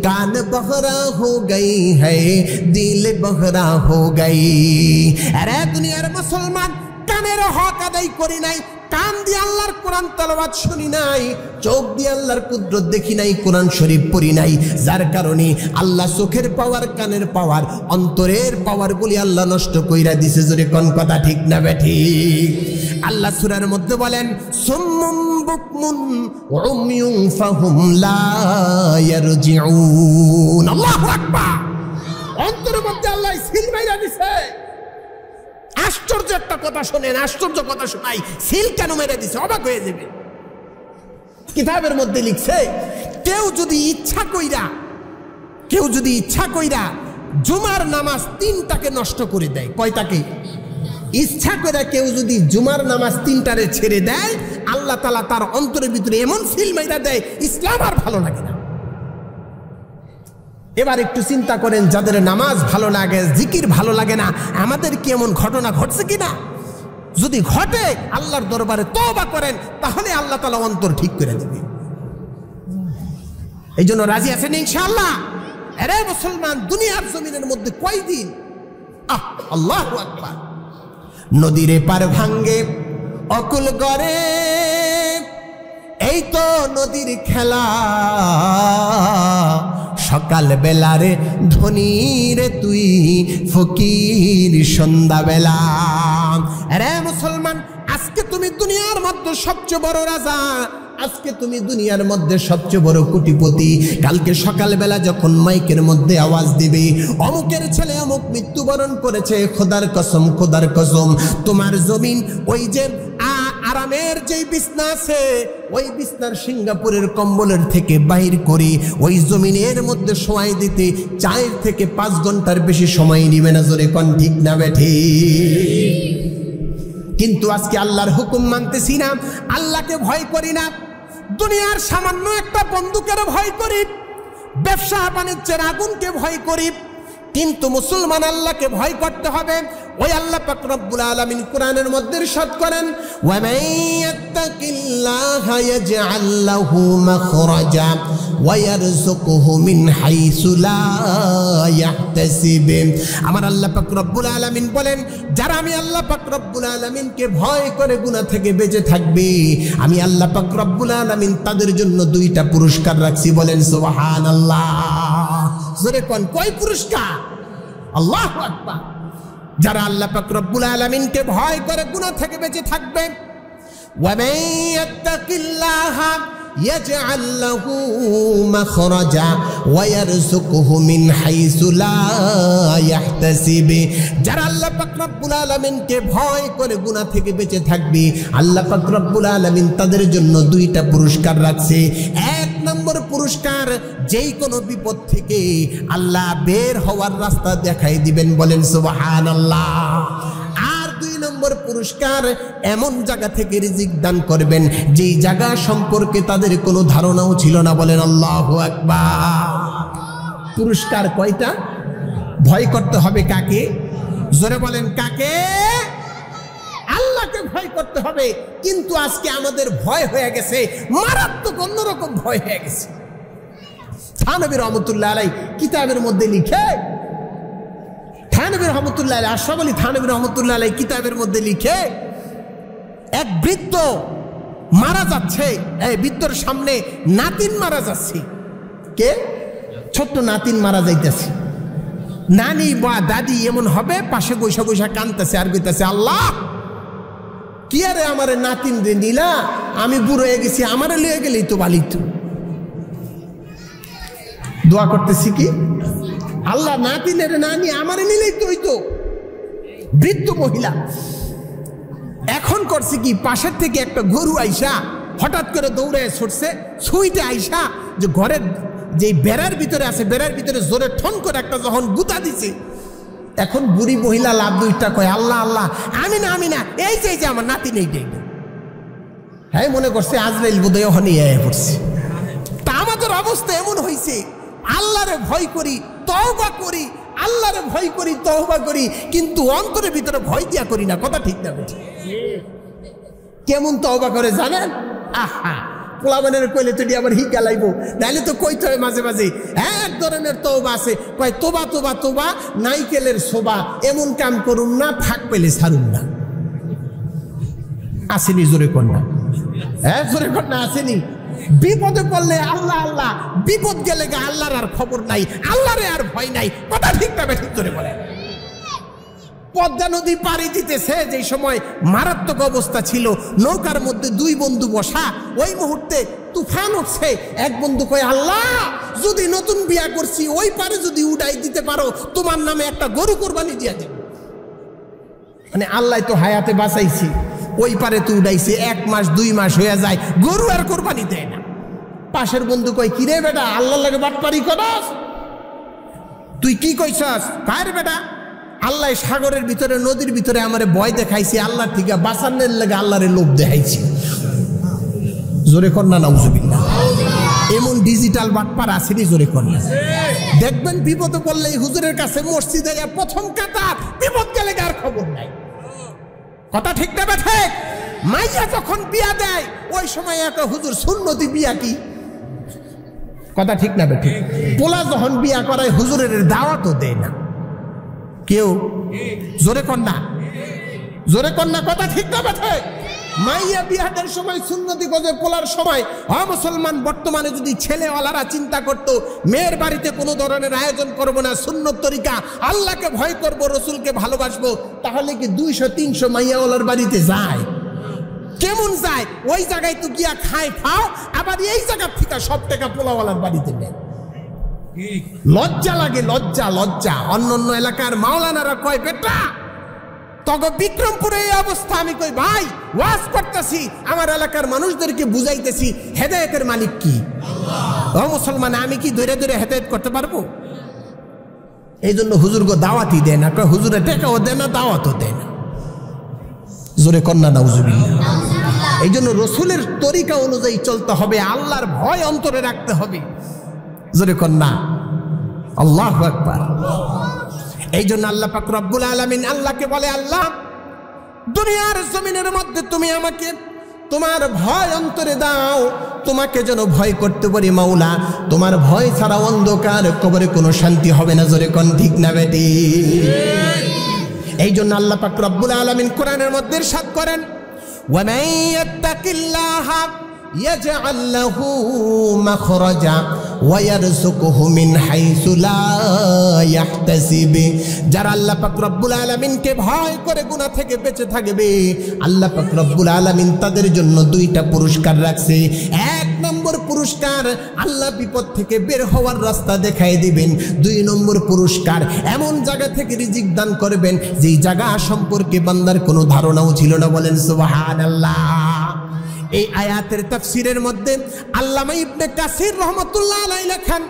कान बहरा हो गई है दिल बहरा हो गई। अरे दुनियार मुसलमान, कानेर हक आदाय करी नाई, कान দিয়ে আল্লাহর কোরআন তেলাওয়াত শুনি নাই, চোখ দিয়ে আল্লাহর কুদরত দেখি নাই, কোরআন শরীফ পড়ি নাই, যার কারণে আল্লাহ চোখের পাওয়ার, কানের পাওয়ার, অন্তরের পাওয়ারগুলি আল্লাহ নষ্ট কইরা দিছে। জোরে কোন কথা ঠিক না বেঠিক? আল্লাহ সূরার মধ্যে বলেন, সুম্মুম বুকমুন উমিয়ুন ফাহুম লা ইয়ারজিউন। আল্লাহু আকবার। অন্তরের মধ্যে আল্লাহ সিল মাইরা দিছে। আশ্চর্য একটা কথা শোনেন, আশ্চর্য কথা শোনাই, সিল কেন মেরে দিছে অবাক হয়ে যাবে। কিতাবের মধ্যে লিখছে, কেউ যদি ইচ্ছা কইরা জুমার নামাজ 3টাকে নষ্ট করে দেয়, কয়টাকে? ইচ্ছা করে কেউ যদি জুমার নামাজ 3টারে ছেড়ে দেয়, আল্লাহ তাআলা তার অন্তরের ভিতরে এমন সিল মাইরা দেয়, ইসলাম আর ভালো লাগে না। এবার একটু চিন্তা করেন, যাদের নামাজ ভালো লাগে, জিকির ভালো লাগে না, আমাদের কি এমন ঘটনা ঘটছে কিনা? যদি ঘটে আল্লাহর দরবারে তওবা করেন, তাহলে আল্লাহ তাআলা অন্তর ঠিক করে দেবে। এই জন্য রাজি আছেন ইনশাআল্লাহ? আরে মুসলমান, দুনিয়ার জমিনের মধ্যে কয়দিন? আল্লাহু আকবার। নদীর পার ভাঙ্গে অকুল গড়ে, এই তো নদীর খেলা। সকাল বেলারে ধনী রে তুই, ফকির সন্ধ্যা বেলা। আরে মুসলমান, আজকে তুমি দুনিয়ার মধ্যে সবচেয়ে বড় রাজা, আজকে তুমি দুনিয়ার মধ্যে সবচেয়ে বড় কোটিপতি। কালকে সকালবেলা যখন মাইকের মধ্যে আওয়াজ দিবে, অমুকের ছেলে অমুক মৃত্যুবরণ করেছে, খোদার কসম, খোদার কসম, তোমার জমিন ওই যে আরামের যেই বিছনা আছে, ওই বিছনার সিঙ্গাপুরের কম্বলের থেকে বাহির করে ওই জমিনের মধ্যে শোয়াই দিতে 4 থেকে 5 ঘন্টার বেশি সময় নিবে না। জোরে কোন ঠিক না বেঠি? কিন্তু আজকে আল্লাহর হুকুম মানতেছি না, আল্লাহকে ভয় করি না, দুনিয়ার সামান্য একটা বন্দুকের ভয় করি, ব্যবসা বাণিজ্যের আগুনকে ভয় করি। কিন্তু মুসলমান আল্লাহকে ভয় করতে হবে। ওই আল্লাহ পাক রব্বুল আলামিন কোরআনের মধ্যে ইরশাদ করেন, ওয়া মান ইয়াত্তাকিল্লাহা ইয়াজআল লাহু মাখরাজা ওয়া ইয়ারযুকুহু মিন হাইসু লা ইয়াহতাসিব। আমার আল্লাহ পাক রব্বুল আলামিন বলেন, যারা আমি আল্লাহ পাক রব্বুল আলামিনকে ভয় করে গুনাহ থেকে বেঁচে থাকবে, আমি আল্লাহ পাক রব্বুল আলামিন তাদের জন্য 2টা পুরস্কার রাখছি। বলেন সুবহানাল্লাহ। জোরে কোন, কয় পুরস্কার? আল্লাহু আকবার। যারা আল্লাহ পাক রব্বুল আলামিনকে ভয় করে গুনাহ থেকে বেঁচে থাকবে, ওয়া মান ইয়াত্তাকিল্লাহা ইয়াজআল লাহু মাখরাজা ওয়া ইয়ারযুকুহু মিন হাইসু লা ইয়াহতাসিব। যারা আল্লাহ পাক রব্বুল আলামিনকে ভয় করে গুনাহ থেকে বেঁচে থাকবে, আল্লাহ পাক রব্বুল আলামিন তাদের জন্য 2টা পুরস্কার রাখছে। 1 নম্বর পুরস্কার, যেই কোনো বিপদ থেকে আল্লাহ বের হওয়ার রাস্তা দেখাই দিবেন। বলেন সুবহানাল্লাহ। আর 2 নম্বর পুরস্কার, এমন জায়গা থেকে রিজিক দান করবেন যেই জায়গা সম্পর্কে তাদের কোনো ধারণাও ছিল না। বলেন আল্লাহু আকবার। পুরস্কার কয়টা? ভয় করতে হবে কাকে? জোরে বলেন, কাকে? আল্লাহকে ভয় করতে হবে। কিন্তু আজকে আমাদের ভয় হয়ে গেছে মারাত্মক অন্যরকম ভয় হয়ে গেছে। থানবী রহমতুল্লাহ আলাইহি কিতাবের মধ্যে লিখে, থানবী রহমতুল্লাহ আলাইহি, আশরাফ আলী থানবী রহমতুল্লাহ আলাইহি কিতাবের মধ্যে লিখে, এক বৃদ্ধ মারা যাচ্ছে, এই বৃদ্ধর সামনে নাতিন মারা যাচ্ছে। কে? ছোট্ট নাতিন মারা যাইতেছে। নানি বা দাদি এমন হবে পাশে বৈশা বৈশা কাঁদতেছে আর কইতেছে, আল্লাহ কি আরে আমার নাতিন রে নিলা, আমি বুড়ো হয়ে গেছি, আমারে লিয়ে গেলেই তো বালিত। দোয়া করতেছি কি, আল্লাহ নাতিনের নানি আমারে নিলেই তো হইতো। বৃদ্ধ মহিলা এখন করছে কি, পাশের থেকে একটা গরু আইসা হঠাৎ করে দৌড়ে ছুটছে, ছুঁইতে আইসা যে ঘরের যে বেড়ার ভিতরে আছে, বেড়ার ভিতরে জোরে ঠন করে একটা যখন গুতা দিছে, এখন বুড়ি মহিলা লাভ 2টা কয়, আল্লাহ আল্লাহ, আমি না আমি না, এই যে আমার নাতি নেই। হ্যাঁ, মনে করছে আজরাইল বোধহয় ওখানে পড়ছে। তা আমাদের অবস্থা এমন হয়েছে, আল্লাহরে ভয় করি, তওবা করি, আল্লাহরে ভয় করি, তওবা করি, কিন্তু অন্তরের ভিতরে ভয় দিয়া করি না। কথা ঠিক না? কেমন তওবা করে জানেন? আহা, পোলাবানের কইলে তো আবার হিকা লাইব, নাইলে তো কইতে হয় মাঝে মাঝে। এক ধরনের তওবা আছে, কয় তোবা তোবা তোবা, নাইকেলের শোভা, এমন কাম করুন না, ফাঁক পেলে ছাড়ুন না। আসেনি? জোরে কন্যা, হ্যাঁ জোরে কন্যা, আসেনি? বিপদে পড়লে আল্লাহ আল্লাহ, বিপদ গেলে আল্লাহর আর খবর নাই, আল্লাহরে আর ভয় নাই। কথা ঠিক না ঠিক জোরে বলে। পদ্মা নদী পাড়ি দিতেছে, যে সময় মারাত্মক অবস্থা ছিল, নৌকার মধ্যে 2 বন্ধু বসা, ওই মুহূর্তে তুফান উঠছে। এক বন্ধু কয়, আল্লাহ যদি নতুন বিয়া করছি ওই পারে যদি উড়াই দিতে পারো, তোমার নামে একটা গরু কোরবানি দিয়া দেব। মানে আল্লাহ তো হায়াতে বাঁচাইছি, ওই পারে তো উড়াইছে, 1 মাস 2 মাস হয়ে যায়, গরু আর কোরবানি দেয় না। পাশের বন্ধু কয়, কিরে বেটা, আল্লাহর লাগে বাটপারি করস? তুই কি কইছস? কার বেটা, আল্লাহ সাগরের ভিতরে নদীর ভিতরে আমারে ভয় দেখাইছে, আল্লাহ থেকে বাঁচানোর লাগে আল্লাহরে লোভ দেখাইছে। জোরে কন্যা নাউজুবিল্লাহ। এমন ডিজিটাল বাটপার আসেনি, জোরে কন্যা। দেখবেন বিপদে পড়লে হুজুরের কাছে মসজিদে প্রথম কাতার, বিপদ গেলে আর খবর নাই। কথা ঠিক না ঠিক? মাইয়া যখন বিয়া দেয় ওই সময় একটা হুজুর সুন্নতি বিয়া কি, কথা ঠিক না ঠিক? পোলা যখন বিয়া করায় হুজুরের দাওয়াতও দেয় না কেউ। জোরে কন্যা, জোরে কন্যা, কথা ঠিক না ঠিক? মাইয়া বিয়াদের সময় সুন্নতি গজে পোলার সময় মুসলমান বর্তমানে যদি ছেলেওয়ালারা চিন্তা করতো মেয়ের বাড়িতে কোনো ধরনের আয়োজন করব না, সুন্নত তরিকা, আল্লাহকে ভয় করব, রসুলকে ভালোবাসবো, তাহলে কি 200-300 মাইয়াওয়ালার বাড়িতে যায়? কেমন যায়? ওই জায়গায় তো গিয়া খায় খাও, আবার এই জায়গা থেকে সব টাকা পোলাওয়ালার বাড়িতে নেয়। লজ্জা লাগে, লজ্জা লজ্জা। অন্য অন্য এলাকার মাওলানারা কয় বেটা তবে বিক্রমপুরে এই অবস্থা, আমি কই ভাই ওয়াজ করতেছি, আমার এলাকার মানুষদেরকে বুঝাইতেছি হেদায়েতের মালিক কি আল্লাহ। ও মুসলমান, আমি কি ধরে ধরে হেদায়েত করতে পারবো? এই জন্য হুজুরকে দাওয়াতই দেয় না, হুজুরে টাকাও দেয় না, দাওয়াতও দেয় না। জোরে কন্যা নাউজুবিল্লাহ। এই জন্য রসুলের তরিকা অনুযায়ী চলতে হবে, আল্লাহর ভয় অন্তরে রাখতে হবে। জোরে কন্যা আল্লাহু আকবার। এই জন্য আল্লাহ পাক রব্বুল আলামিন আল্লাহকে বলে, আল্লাহ দুনিয়ার জমিনের মধ্যে তুমি আমাকে তোমার ভয় অন্তরে দাও, তোমাকে যেন ভয় করতে পারি মাওলা। তোমার ভয় ছাড়া অন্ধকার কবরে কোনো শান্তি হবে না। জোরে কোন ঠিক না বেটি? এই জন্য আল্লাহ পাক রব্বুল আলামিন কোরআনের মধ্যে ইরশাদ করেন, ওয়া মান ইয়াত্তাকিল্লাহা ইয়াজআল লাহু মাখরাজা ওয়া ইয়ারযুকুহু মিন হাইসু লা ইয়াহতাসিব। যারা আল্লাহ পাক রব্বুল আলামিনকে ভয় করে গুনাহ থেকে বেঁচে থাকবে, আল্লাহ পাক রব্বুল আলামিন তাদের জন্য 2টা পুরস্কার রাখছে। 1 নম্বর পুরস্কার, আল্লাহ বিপদ থেকে বের হওয়ার রাস্তা দেখায় দিবেন। 2 নম্বর পুরস্কার, এমন জায়গা থেকে রিজিক দান করবেন যেই জায়গা সম্পর্কে বান্দার কোনো ধারণাও ছিল না। বলেন সুবহানাল্লাহ। এই আয়াতের তাফসীরের মধ্যে আল্লামা ইবনে কাসির রাহমাতুল্লাহ আলাইহি লেখেন,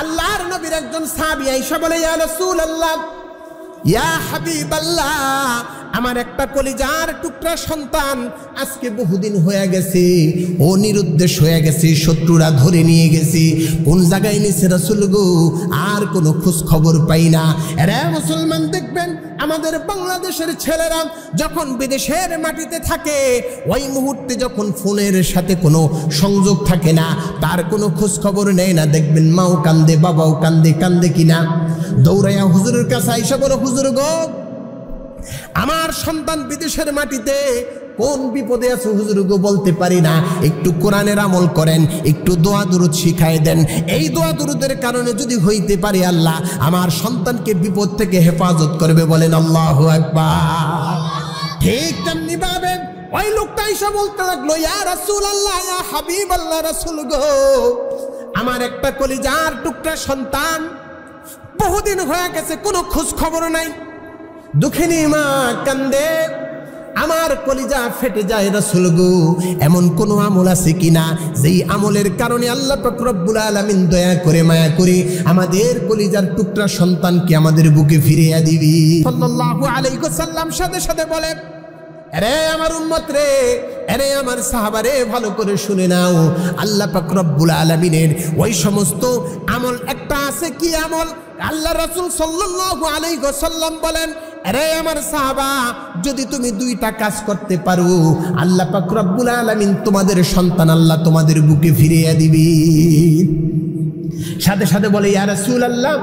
আল্লাহর নবীর একজন সাহাবী আয়েশা বলে, ইয়া রাসূলুল্লাহ, ইয়া হাবিবাল্লাহ, আমার একটা কলিজার টুকরা সন্তান আজকে বহুদিন হয়ে গেছে, ও নিরুদ্দেশ হয়ে গেছে, শত্রুরা ধরে নিয়ে গেছে। কোন জায়গায় নিছে রাসূল গো? আর কোনো খোঁজ খবর পাই না। এরা মুসলমান দেখবেন আমাদের বাংলাদেশের ছেলেরা যখন বিদেশের মাটিতে থাকে, ওই মুহূর্তে যখন ফোনের সাথে কোনো সংযোগ থাকে না, তার কোনো খোঁজ খবর নেয় না, দেখবেন মাও কান্দে, বাবাও কান্দে, কান্দে কিনা দৌড়াইয়া হুজুরের কাছে আইসা বলে, হুজুর গো, আমার সন্তান বিদেশের মাটিতে কোন বিপদে আছে হুজুর গো বলতে পারি না, একটু কোরআনের আমল করেন, একটু দোয়া দুরুদ শিখাই দেন। এই দোয়া দুরুদের কারণে যদি হইতে পারে আল্লাহ আমার সন্তানকে বিপদ থেকে হেফাজত করবে। বলেন আল্লাহু আকবার। ঠিক তেমনি ভাবে ওই লোকটা এসে বলতে লাগলো, ইয়া রাসূলুল্লাহ, ইয়া হাবিবাল্লাহ, রাসূল গো, আমার একটা কলিজার টুকরা সন্তান বহুদিন হয়ে গেছে, কোনো খোঁজ খবর নাই। দুঃখিনী মা কান্দে, আমার কলিজা ফেটে যায় রাসূল গো, এমন কোন আমল আছে কিনা যেই আমলের কারণে আল্লাহ পাক রব্বুল আলামিন দয়া করে মায়া করে আমাদের কলিজার টুকরা সন্তানকে আমাদের বুকে ফিরিয়ে দিবি। সাল্লাল্লাহু আলাইহি ওয়াসাল্লাম সাথে সাথে বলে, আরে আমার উম্মত রে, আরে আমার সাহাবা রে, ভালো করে শুনে নাও, আল্লাহ পাক রব্বুল আলামিনের ওই সমস্ত আমল একটা আছে। কি আমল? আল্লাহ রাসূল সাল্লাল্লাহু আলাইহি ওয়াসাল্লাম বলেন, আরে আমার সাহাবা, যদি তুমি 2টা কাজ করতে পারো, আল্লাহ পাক রব্বুল আলামিন তোমাদের সন্তান আল্লাহ তোমাদের বুকে ফিরিয়ে দিবি। সাথে সাথে বলে, ইয়া রাসূলুল্লাহ,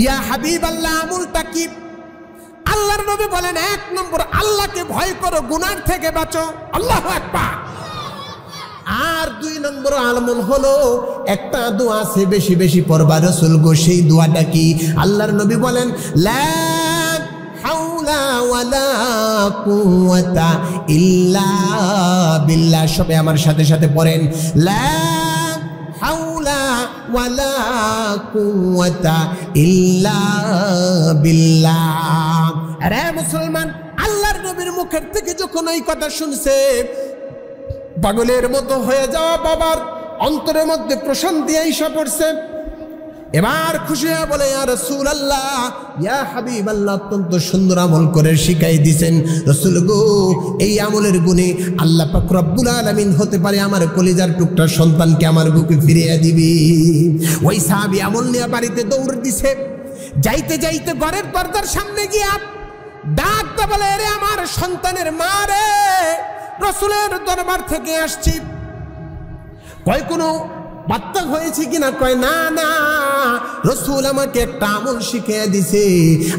ইয়া হাবিবাল্লাহ, আমলটা কি? আল্লাহর নবী বলেন, 1 নম্বর, আল্লাহকে ভয় করো, গুনাহ থেকে বাঁচো। আল্লাহু আকবার। আর 2 নম্বর আমল হলো একটা দোয়া আছে, বেশি বেশি পড়বা রাসূল গো। সেই দোয়াটা কি? আল্লাহর নবী বলেন, লা হাওলা ওয়ালা কুওয়াতা ইল্লা বিল্লাহ। সবে আমার সাথে সাথে পড়েন, লা হাওলা ওয়ালা কুওয়াতা ইল্লা বিল্লাহ। আরে মুসলমান, আল্লাহর নবীর মুখের থেকে যখন এই কথা শুনছে, পাগলের মতো হয়ে যাওয়া বাবার অন্তরের মধ্যে প্রশান্তি আইসা পড়ছে। এবার খুশি হয়ে বলে ইয়া রাসূলুল্লাহ, ইয়া হাবিবাল্লাহ, অত্যন্ত সুন্দর আমল করে শিখাই দিয়েছেন রাসূল গো। এই আমলের গুণে আল্লাহ পাক রব্বুল আলামিন হতে পারে আমার কলিজার টুকরা সন্তানকে আমার বুকে ফিরিয়ে দিবি। ওই সাহাবী আমল নিয়ে বাড়িতে দৌড় দিছে। যাইতে যাইতে ঘরের দরজার সামনে গিয়া ডাকতে বলে, রে আমার সন্তানের মা রে, রাসূলের দরবার থেকে আসছি। কয় কোনো বাচ্চা হয়েছে কিনা? কয় না না, রাসূল আমাকে একটা আমল শিখিয়ে দিছে,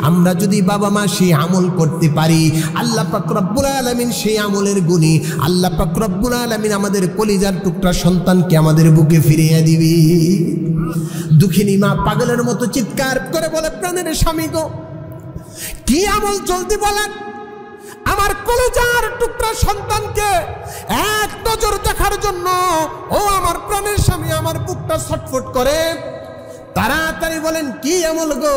আমরা যদি বাবা মা সেই আমল করতে পারি, আল্লাহ পাক রব্বুল আলামিন সেই আমলের গুণে আল্লাহ পাক রব্বুল আলামিন আমাদের কলিজার টুকরা সন্তানকে আমাদের বুকে ফিরিয়ে দিবি। দুঃখিনী মা পাগলের মতো চিৎকার করে বলে, প্রাণের স্বামী গো, কি আমল চলতে বলেন? আমার কলিজার টুকরা সন্তানকে এক নজর দেখার জন্য ও আমার প্রাণের স্বামী আমার বুকটা ছটফট করে। তাড়াতাড়ি বলেন কি আমল গো?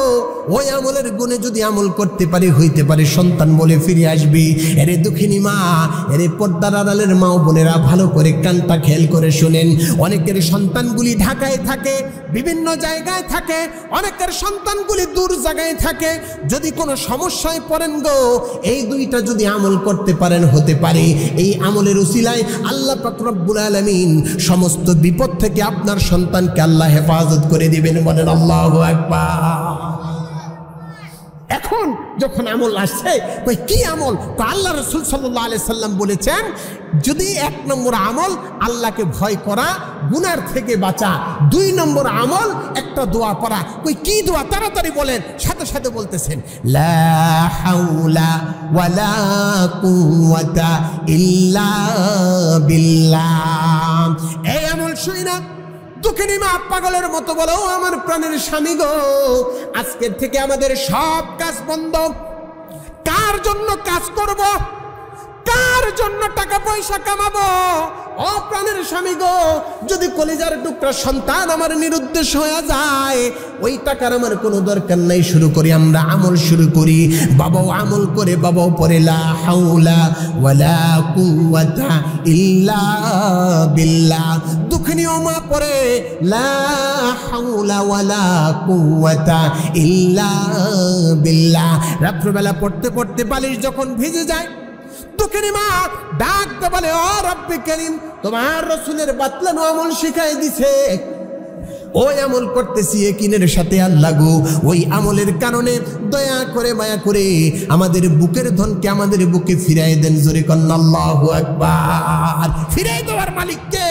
ওই আমলের গুণে যদি আমল করতে পারি, হইতে পারে সন্তান বলে ফিরে আসবি। এরে দুঃখিনী মা, এরে পর্দার আড়ালের মা ও বোনেরা, ভালো করে কানটা খেয়াল করে শোনেন। অনেকের সন্তানগুলি ঢাকায় থাকে, বিভিন্ন জায়গায় থাকে, অনেকের সন্তানগুলি দূর জায়গায় থাকে। যদি কোনো সমস্যায় পড়েন গো, এই দুইটা যদি আমল করতে পারেন, হতে পারে এই আমলের উসিলায় আল্লাহ পাক রব্বুল আলামিন সমস্ত বিপদ থেকে আপনার সন্তানকে আল্লাহ হেফাজত করে দিবেন। বলেন আল্লাহু আকবার। এখন যখন আমল আসছে, ওই কি আমল? তো আল্লাহ রাসূল সাল্লাল্লাহু আলাইহি সাল্লাম বলেছেন, যদি 1 নম্বর আমল আল্লাহকে ভয় করা, গুনার থেকে বাঁচা। 2 নম্বর আমল একটা দোয়া পড়া। ওই কি দোয়া? তাড়াতাড়ি বলেন, সাথে সাথে বলতেছেন, লা হাওলা ওয়ালা কুওয়াতা ইল্লা বিল্লাহ। এই আমল শুই না দুঃখিনী মা পাগলের মতো বলো, আমার প্রাণের স্বামী গো, আজকের থেকে আমাদের সব কাজ বন্ধ। কার জন্য কাজ করব? কার জন্য টাকা পয়সা কামাবো? ও প্রাণের স্বামী গো, যদি কলিজার টুকরা সন্তান আমার নিরুদ্দেশ হয়ে যায়, ওই টাকার আমার কোনো দরকার নাই। শুরু করি আমরা আমল, শুরু করি। বাবাও আমল করে, বাবাও পড়ে লা হাওলা ওয়ালা কুওয়াতা ইল্লা বিল্লাহ। দুঃখিনী ও মা পড়ে লা হাওলা ওয়ালা কুওয়াতা ইল্লা বিল্লাহ। রাত্রবেলা পড়তে পড়তে বালিশ যখন ভিজে যায়, দুঃখিনী মা ডাকতে বলে, ও রব্বে করিম, তোমার রাসূলের বাতলানো আমল শিখাই দিছে, ওই আমল করতেছি ইয়াকিনের সাথে। আল্লাহ গো, ওই আমলের কারণে দয়া করে মায়া করে আমাদের বুকের ধনকে আমাদের বুকে ফিরাই দেন। জোরে কন্না আল্লাহু আকবার। ফিরাই দেওয়ার মালিক কে?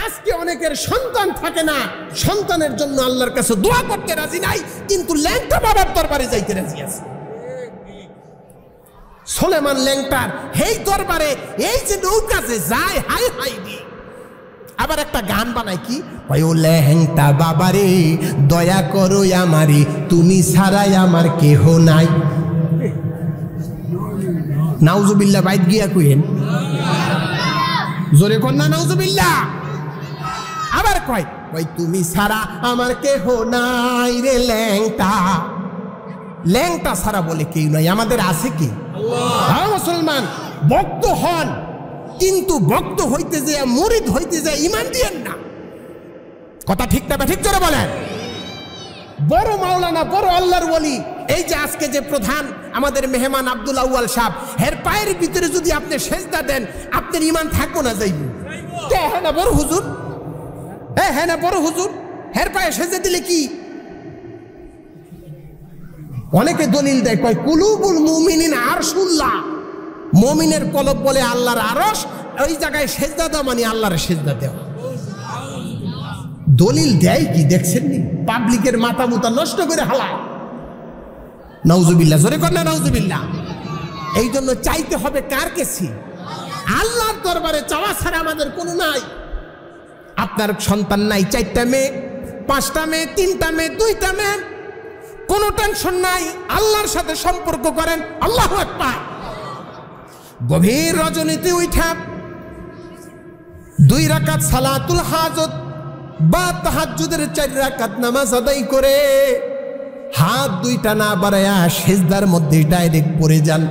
আজকে অনেকের সন্তান থাকে না, সন্তানের জন্য আল্লাহর কাছে দোয়া করতে রাজি নাই, কিন্তু ল্যাংটা বাবার দরবারে যাইতে রাজি আছে। সুলেমান ল্যাংটার এই দরবারে এই যে নৌকাতে যায়, হাই হাই দি। আবার একটা গান বানায়, কি ও ল্যাংটা বাবারে দয়া করো আমারে, তুমি ছাড়াই আমার কেহ নাই। নাউজুবিল্লাহ বাইত গিয়া কইেন, জোরে কন্যা নাউজুবিল্লাহ। আবার কয়, ওই তুমি ছাড়া আমার কেহ নাই রে ল্যাংটা। ল্যাংটা ছাড়া বলে কেউ নাই, আমাদের আছে কি? আল্লাহ। মুসলমান ভক্ত হন, কিন্তু ভক্ত হইতে যে মুরিদ হইতে যায় ইমান দিয়েন না। কথা ঠিক না? ঠিক করে বলেন। বড় মাওলানা, বড় আল্লাহর ওলি, এই যে আজকে যে প্রধান আমাদের মেহমান আব্দুল আউয়াল সাহেব, এর পায়ের ভিতরে যদি আপনি সেজদা দেন, আপনার ইমান থাকবো না? যাইব। হ্যাঁ না বড় হুজুর, হ্যাঁ না বড় হুজুর, এর পায়ে সেজদা দিলে কি? অনেকে দলিল দেয়, কয় কুলুবুল মুমিনিন আরশুল্লাহ, মুমিনের কলব বলে আল্লাহর আরশ, ওই জায়গায় সেজদা দেওয়া মানে আল্লাহর সেজদা দেওয়া। দলিল দেয় কি দেখছেন নি? পাবলিকের মাথা মুতা নষ্ট করে হালায়। নাউজুবিল্লাহ, জোরে কর না নাউজুবিল্লাহ। এই জন্য চাইতে হবে কার কাছে? আল্লাহর দরবারে চাওয়া ছাড়া আমাদের কোনো নাই। আপনার সন্তান নাই, 4টা মেয়ে, 5টা মেয়ে, 3টা মেয়ে, 2টা মেয়ে, কোনো টেনশন নাই, আল্লাহর সাথে সম্পর্ক করেন। আল্লাহু আকবার। গভীর রজনীতে উঠা 2 রাকাত সালাতুল হাজত বা তাহাজ্জুদের 4 রাকাত নামাজ আদায় করে হাত 2টা না বাড়ায়া সিজদার মধ্যে ডাইরেক্ট পড়ে যান।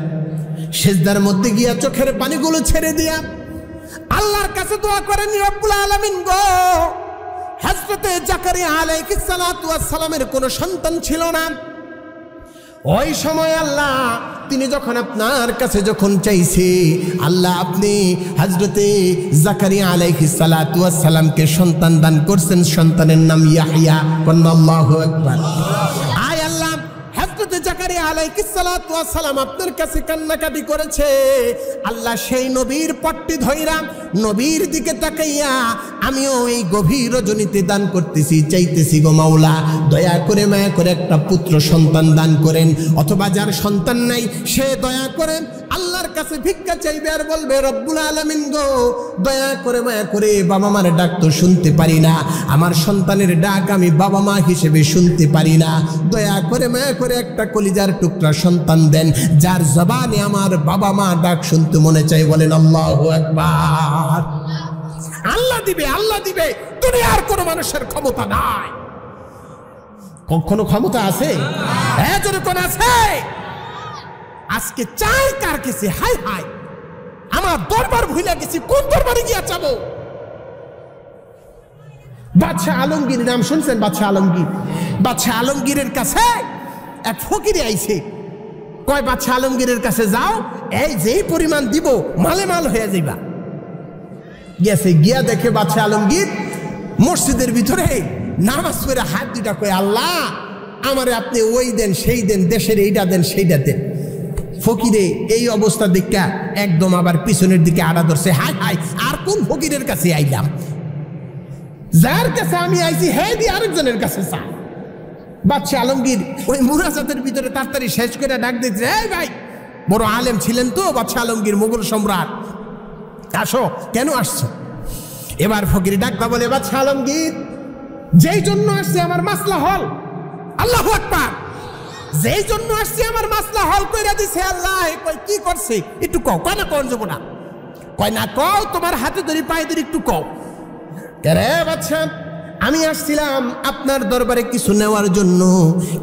সিজদার মধ্যে গিয়া চোখের পানিগুলো ছেড়ে দিয়া আল্লাহর কাছে দোয়া করেন, রব্বুল আলামিন গো, হযরতে জাকারিয়া আলাইহিস সালাতু ওয়াস সালামের কোনো সন্তান ছিল না। ওই সময় আল্লাহ তিনি যখন আপনার কাছে যখন চাইছে, আল্লাহ আপনি হযরতে জাকারিয়া আলাইহিস সালাতু ওয়াস সালামকে সন্তান দান করছেন, সন্তানের নাম ইয়াহইয়া। আল্লাহু আকবার। আয় আল্লাহ, হযরতে জাকারিয়া আলাইহিস সালাতু ওয়াস সালাম আপনার কাছে কান্নাকাটি করেছে। আল্লাহ সেই নবীর পট্টি ধইরা নবীর দিকে তাকাইয়া আমিও এই গভীর রজনীতে দান করতেছি, চাইতেছি গো মাওলা দয়া করে মায়া করে একটা পুত্র সন্তান দান করেন, অথবা যার সন্তান নাই সে দয়া করেন আল্লাহর কাছে ভিক্ষা চাইবে আর বলবে রব্বুল আলামিন গো দয়া করে মায়া করে বাবা মার ডাক তো শুনতে পারি না, আমার সন্তানের ডাক আমি বাবা মা হিসেবে শুনতে পারি না, দয়া করে মায়া করে একটা কলিজার টুকরা সন্তান দেন যার জবানে আমার বাবা মা ডাক শুনতে মনে চাই। বলেন আল্লাহু আকবার। আল্লাহ দিবে, আল্লাহ দিবে, দুনিয়ার কোনো মানুষের ক্ষমতা নাই। কখনো ক্ষমতা আছে? হ্যাঁ জোরে কোন আছে? আজকে চাই কার কাছে? হাই হাই, আমার দরবার ভুলে গেছি, কোন দরবারে গিয়া যাবো? বাদশাহ আলমগীর নাম শুনছেন? বাদশাহ আলমগীর, বাদশাহ আলমগীরের কাছে এক ফকিরে আইছে, কয় বাদশাহ আলমগীরের কাছে যাও, এই যেই পরিমাণ দিব মালে মাল হয়ে যাইবা। গেছে, গিয়া দেখে বাদশাহ আলমগীর মসজিদের ভিতরে নামাজ পড়ে হাত দুটা কয় আল্লাহ আমারে আপনি ওই দেন সেই দেন, দেশের এইটা দেন সেইটা দেন। ফকিরে এই অবস্থা দেখা একদম আবার পিছনের দিকে আড়া ধরছে, হাই হাই আর কোন ফকিরের কাছে আইলাম, যার কাছে আমি আইছি হে দি আরেকজনের কাছে চা। বাদশাহ আলমগীর ওই মুনাজাতের ভিতরে তাড়াতাড়ি শেষ করে ডাক দিচ্ছে, এই ভাই, বড় আলেম ছিলেন তো বাদশাহ আলমগীর, মুঘল সম্রাট, আসো, কেন আসছো? এবার ফকির ডাকবা বলে, বাদশাহ আলমগীর যেই জন্য আসছে আমার মাসলা হল। আল্লাহু আকবার। যেই জন্য আসছে আমার মাসলা হল কইরা দিছে আল্লাহ। কই কি করছে একটু কও। কয় না কোন যাব না, কয় না কও, তোমার হাতে ধরি পায়ে ধরি একটু কও। রে বাদশাহ আমি আসছিলাম আপনার দরবারে কিছু নেওয়ার জন্য,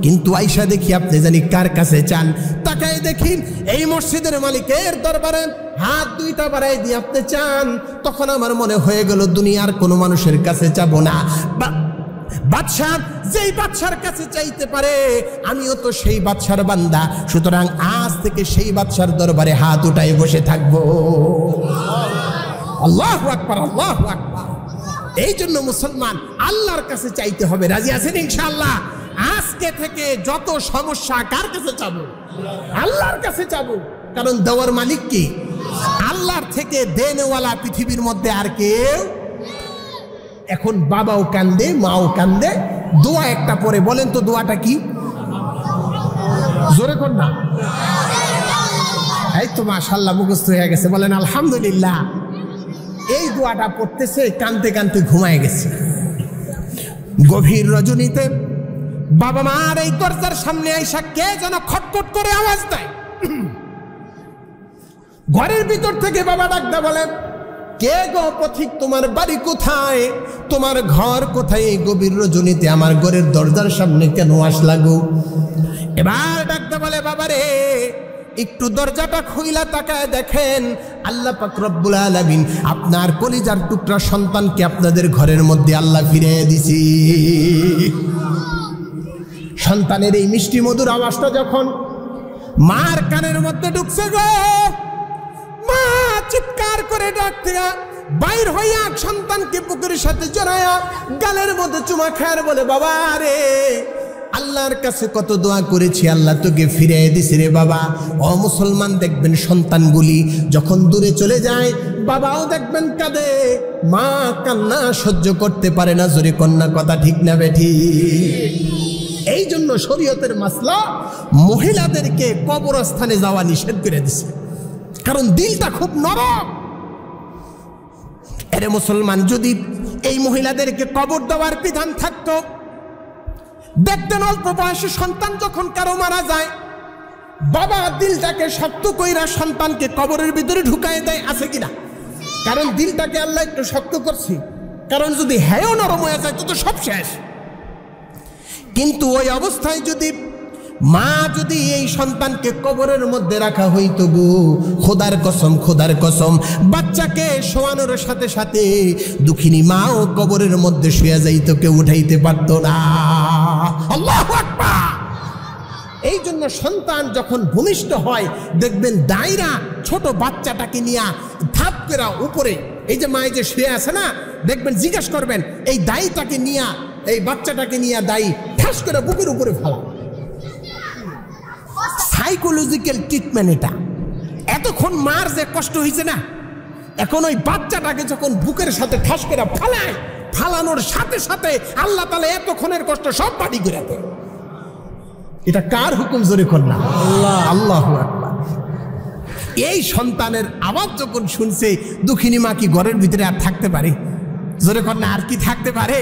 কিন্তু আইসা দেখি আপনি জানি কার কাছে চান। তাকায় দেখি এই মসজিদের মালিকের দরবারে হাত দুইটা বাড়াই দিয়ে আপনি চান। তখন আমার মনে হয়ে গেল দুনিয়ার কোনো মানুষের কাছে যাব না, বাদশাহ যেই বাদশার কাছে চাইতে পারে আমিও তো সেই বাদশার বান্দা, সুতরাং আজ থেকে সেই বাদশার দরবারে হাত উঠাই বসে থাকবো। আল্লাহু আকবার, আল্লাহু আকবার। এই জন্য মুসলমান আল্লাহর কাছে চাইতে হবে। রাজি আছেন ইনশাআল্লাহ? আজকে থেকে যত সমস্যা কার কাছে চাবো? আল্লাহর কাছে চাবো, কারণ দেওয়ার মালিক কি? আল্লাহর থেকে দেনওয়ালা পৃথিবীর মধ্যে আর কেউ। এখন বাবাও কান্দে, মাও কান্দে, দোয়া একটা পরে বলেন তো দোয়াটা কি? জোরে কর না। এই তো মাশাআল্লাহ মুখস্থ হয়ে গেছে, বলেন আলহামদুলিল্লাহ। এই দোয়াটা পড়তেছে, কানতে কানতে ঘুমায় গেছে। গভীর রজনীতে বাবা মার এই দরজার সামনে আইসা কে যেন খটখট করে আওয়াজ দেয়। ঘরের ভিতর থেকে বাবা ডাকদা বলেন, কে গো পথিক, তোমার বাড়ি কোথায়, তোমার ঘর কোথায়? এই গভীর রজনীতে আমার ঘরের দরজার সামনে কেন আসলা গো? এবার ডাকদা বলে, বাবারে একটু দরজাটা খুইলা তাকায় দেখেন আল্লাহ পাক রব্বুল আলামিন আপনার কলিজার টুকরা সন্তানকে আপনাদের ঘরের মধ্যে আল্লাহ ফিরিয়ে দিছি। সন্তানের এই মিষ্টি মধুর আওয়াজটা যখন মার কানের মধ্যে ঢুকছে গো, মা চিৎকার করে ডাকতে বাইর হইয়া সন্তানকে বুকের সাথে জড়ায়া গালের মধ্যে চুমা খায় বলে, বাবা রে আল্লাহর কাছে কত দোয়া করেছি, আল্লাহ তোকে ফিরিয়ে দিছে রে বাবা। ও মুসলমান, দেখবেন সন্তানগুলি যখন দূরে চলে যায় বাবাও দেখবেন কাঁদে, মা কান্না সহ্য করতে পারে না। জোরে কন্যা কথা ঠিক না বেঠি? এই জন্য শরীয়তের মাসলা মহিলাদেরকে কবরস্থানে যাওয়া নিষেধ করে দিছে, কারণ দিলটা খুব নরম। এরে মুসলমান, যদি এই মহিলাদেরকে কবর দেওয়ার বিধান থাকতো, দেখতেন অল্প বয়সী সন্তান যখন কারো মারা যায় বাবা দিলটাকে শক্ত কইরা সন্তানকে কবরের ভিতরে ঢুকায় দেয়, আছে কিনা? কারণ দিলটাকে আল্লাহ একটু শক্ত করছি, কারণ যদি হ্যাঁ নরম হয়ে যায় তো সব শেষ। কিন্তু ওই অবস্থায় যদি মা যদি এই সন্তানকে কবরের মধ্যে রাখা হইতো গো, খোদার কসম বাচ্চাকে শোয়ানোর সাথে সাথে দুঃখিনী মাও কবরের মধ্যে শুয়ে যাইতো, কেউ উঠাইতে পারতো না। আল্লাহু আকবার। এই জন্য সন্তান যখন ভূমিষ্ঠ হয় দেখবেন দাইরা ছোট বাচ্চাটাকে নিয়ে ধাপ করে উপরে, এই যে মায়ে যে শুয়ে আছে না, দেখবেন জিজ্ঞাসা করবেন এই দাইটাকে নিয়ে, এই বাচ্চাটাকে নিয়ে দাই ঠাস করে বুকের উপরে ফেলা। সাইকোলজিক্যাল ট্রিটমেন্ট এটা। এতক্ষণ মার যে কষ্ট হয়েছে না, এখন ওই বাচ্চাটাকে যখন বুকের সাথে ঠাস করে ফালায়, ফালানোর সাথে সাথে আল্লাহ তাআলা এতক্ষণের কষ্ট সব বাড়ি করে দেয়। এটা কার হুকুম জোরে কর না? আল্লাহু আকবার। এই সন্তানের আওয়াজ যখন শুনছে দুঃখিনী মা কি ঘরের ভিতরে আর থাকতে পারে? জোরে কর না, আর কি থাকতে পারে?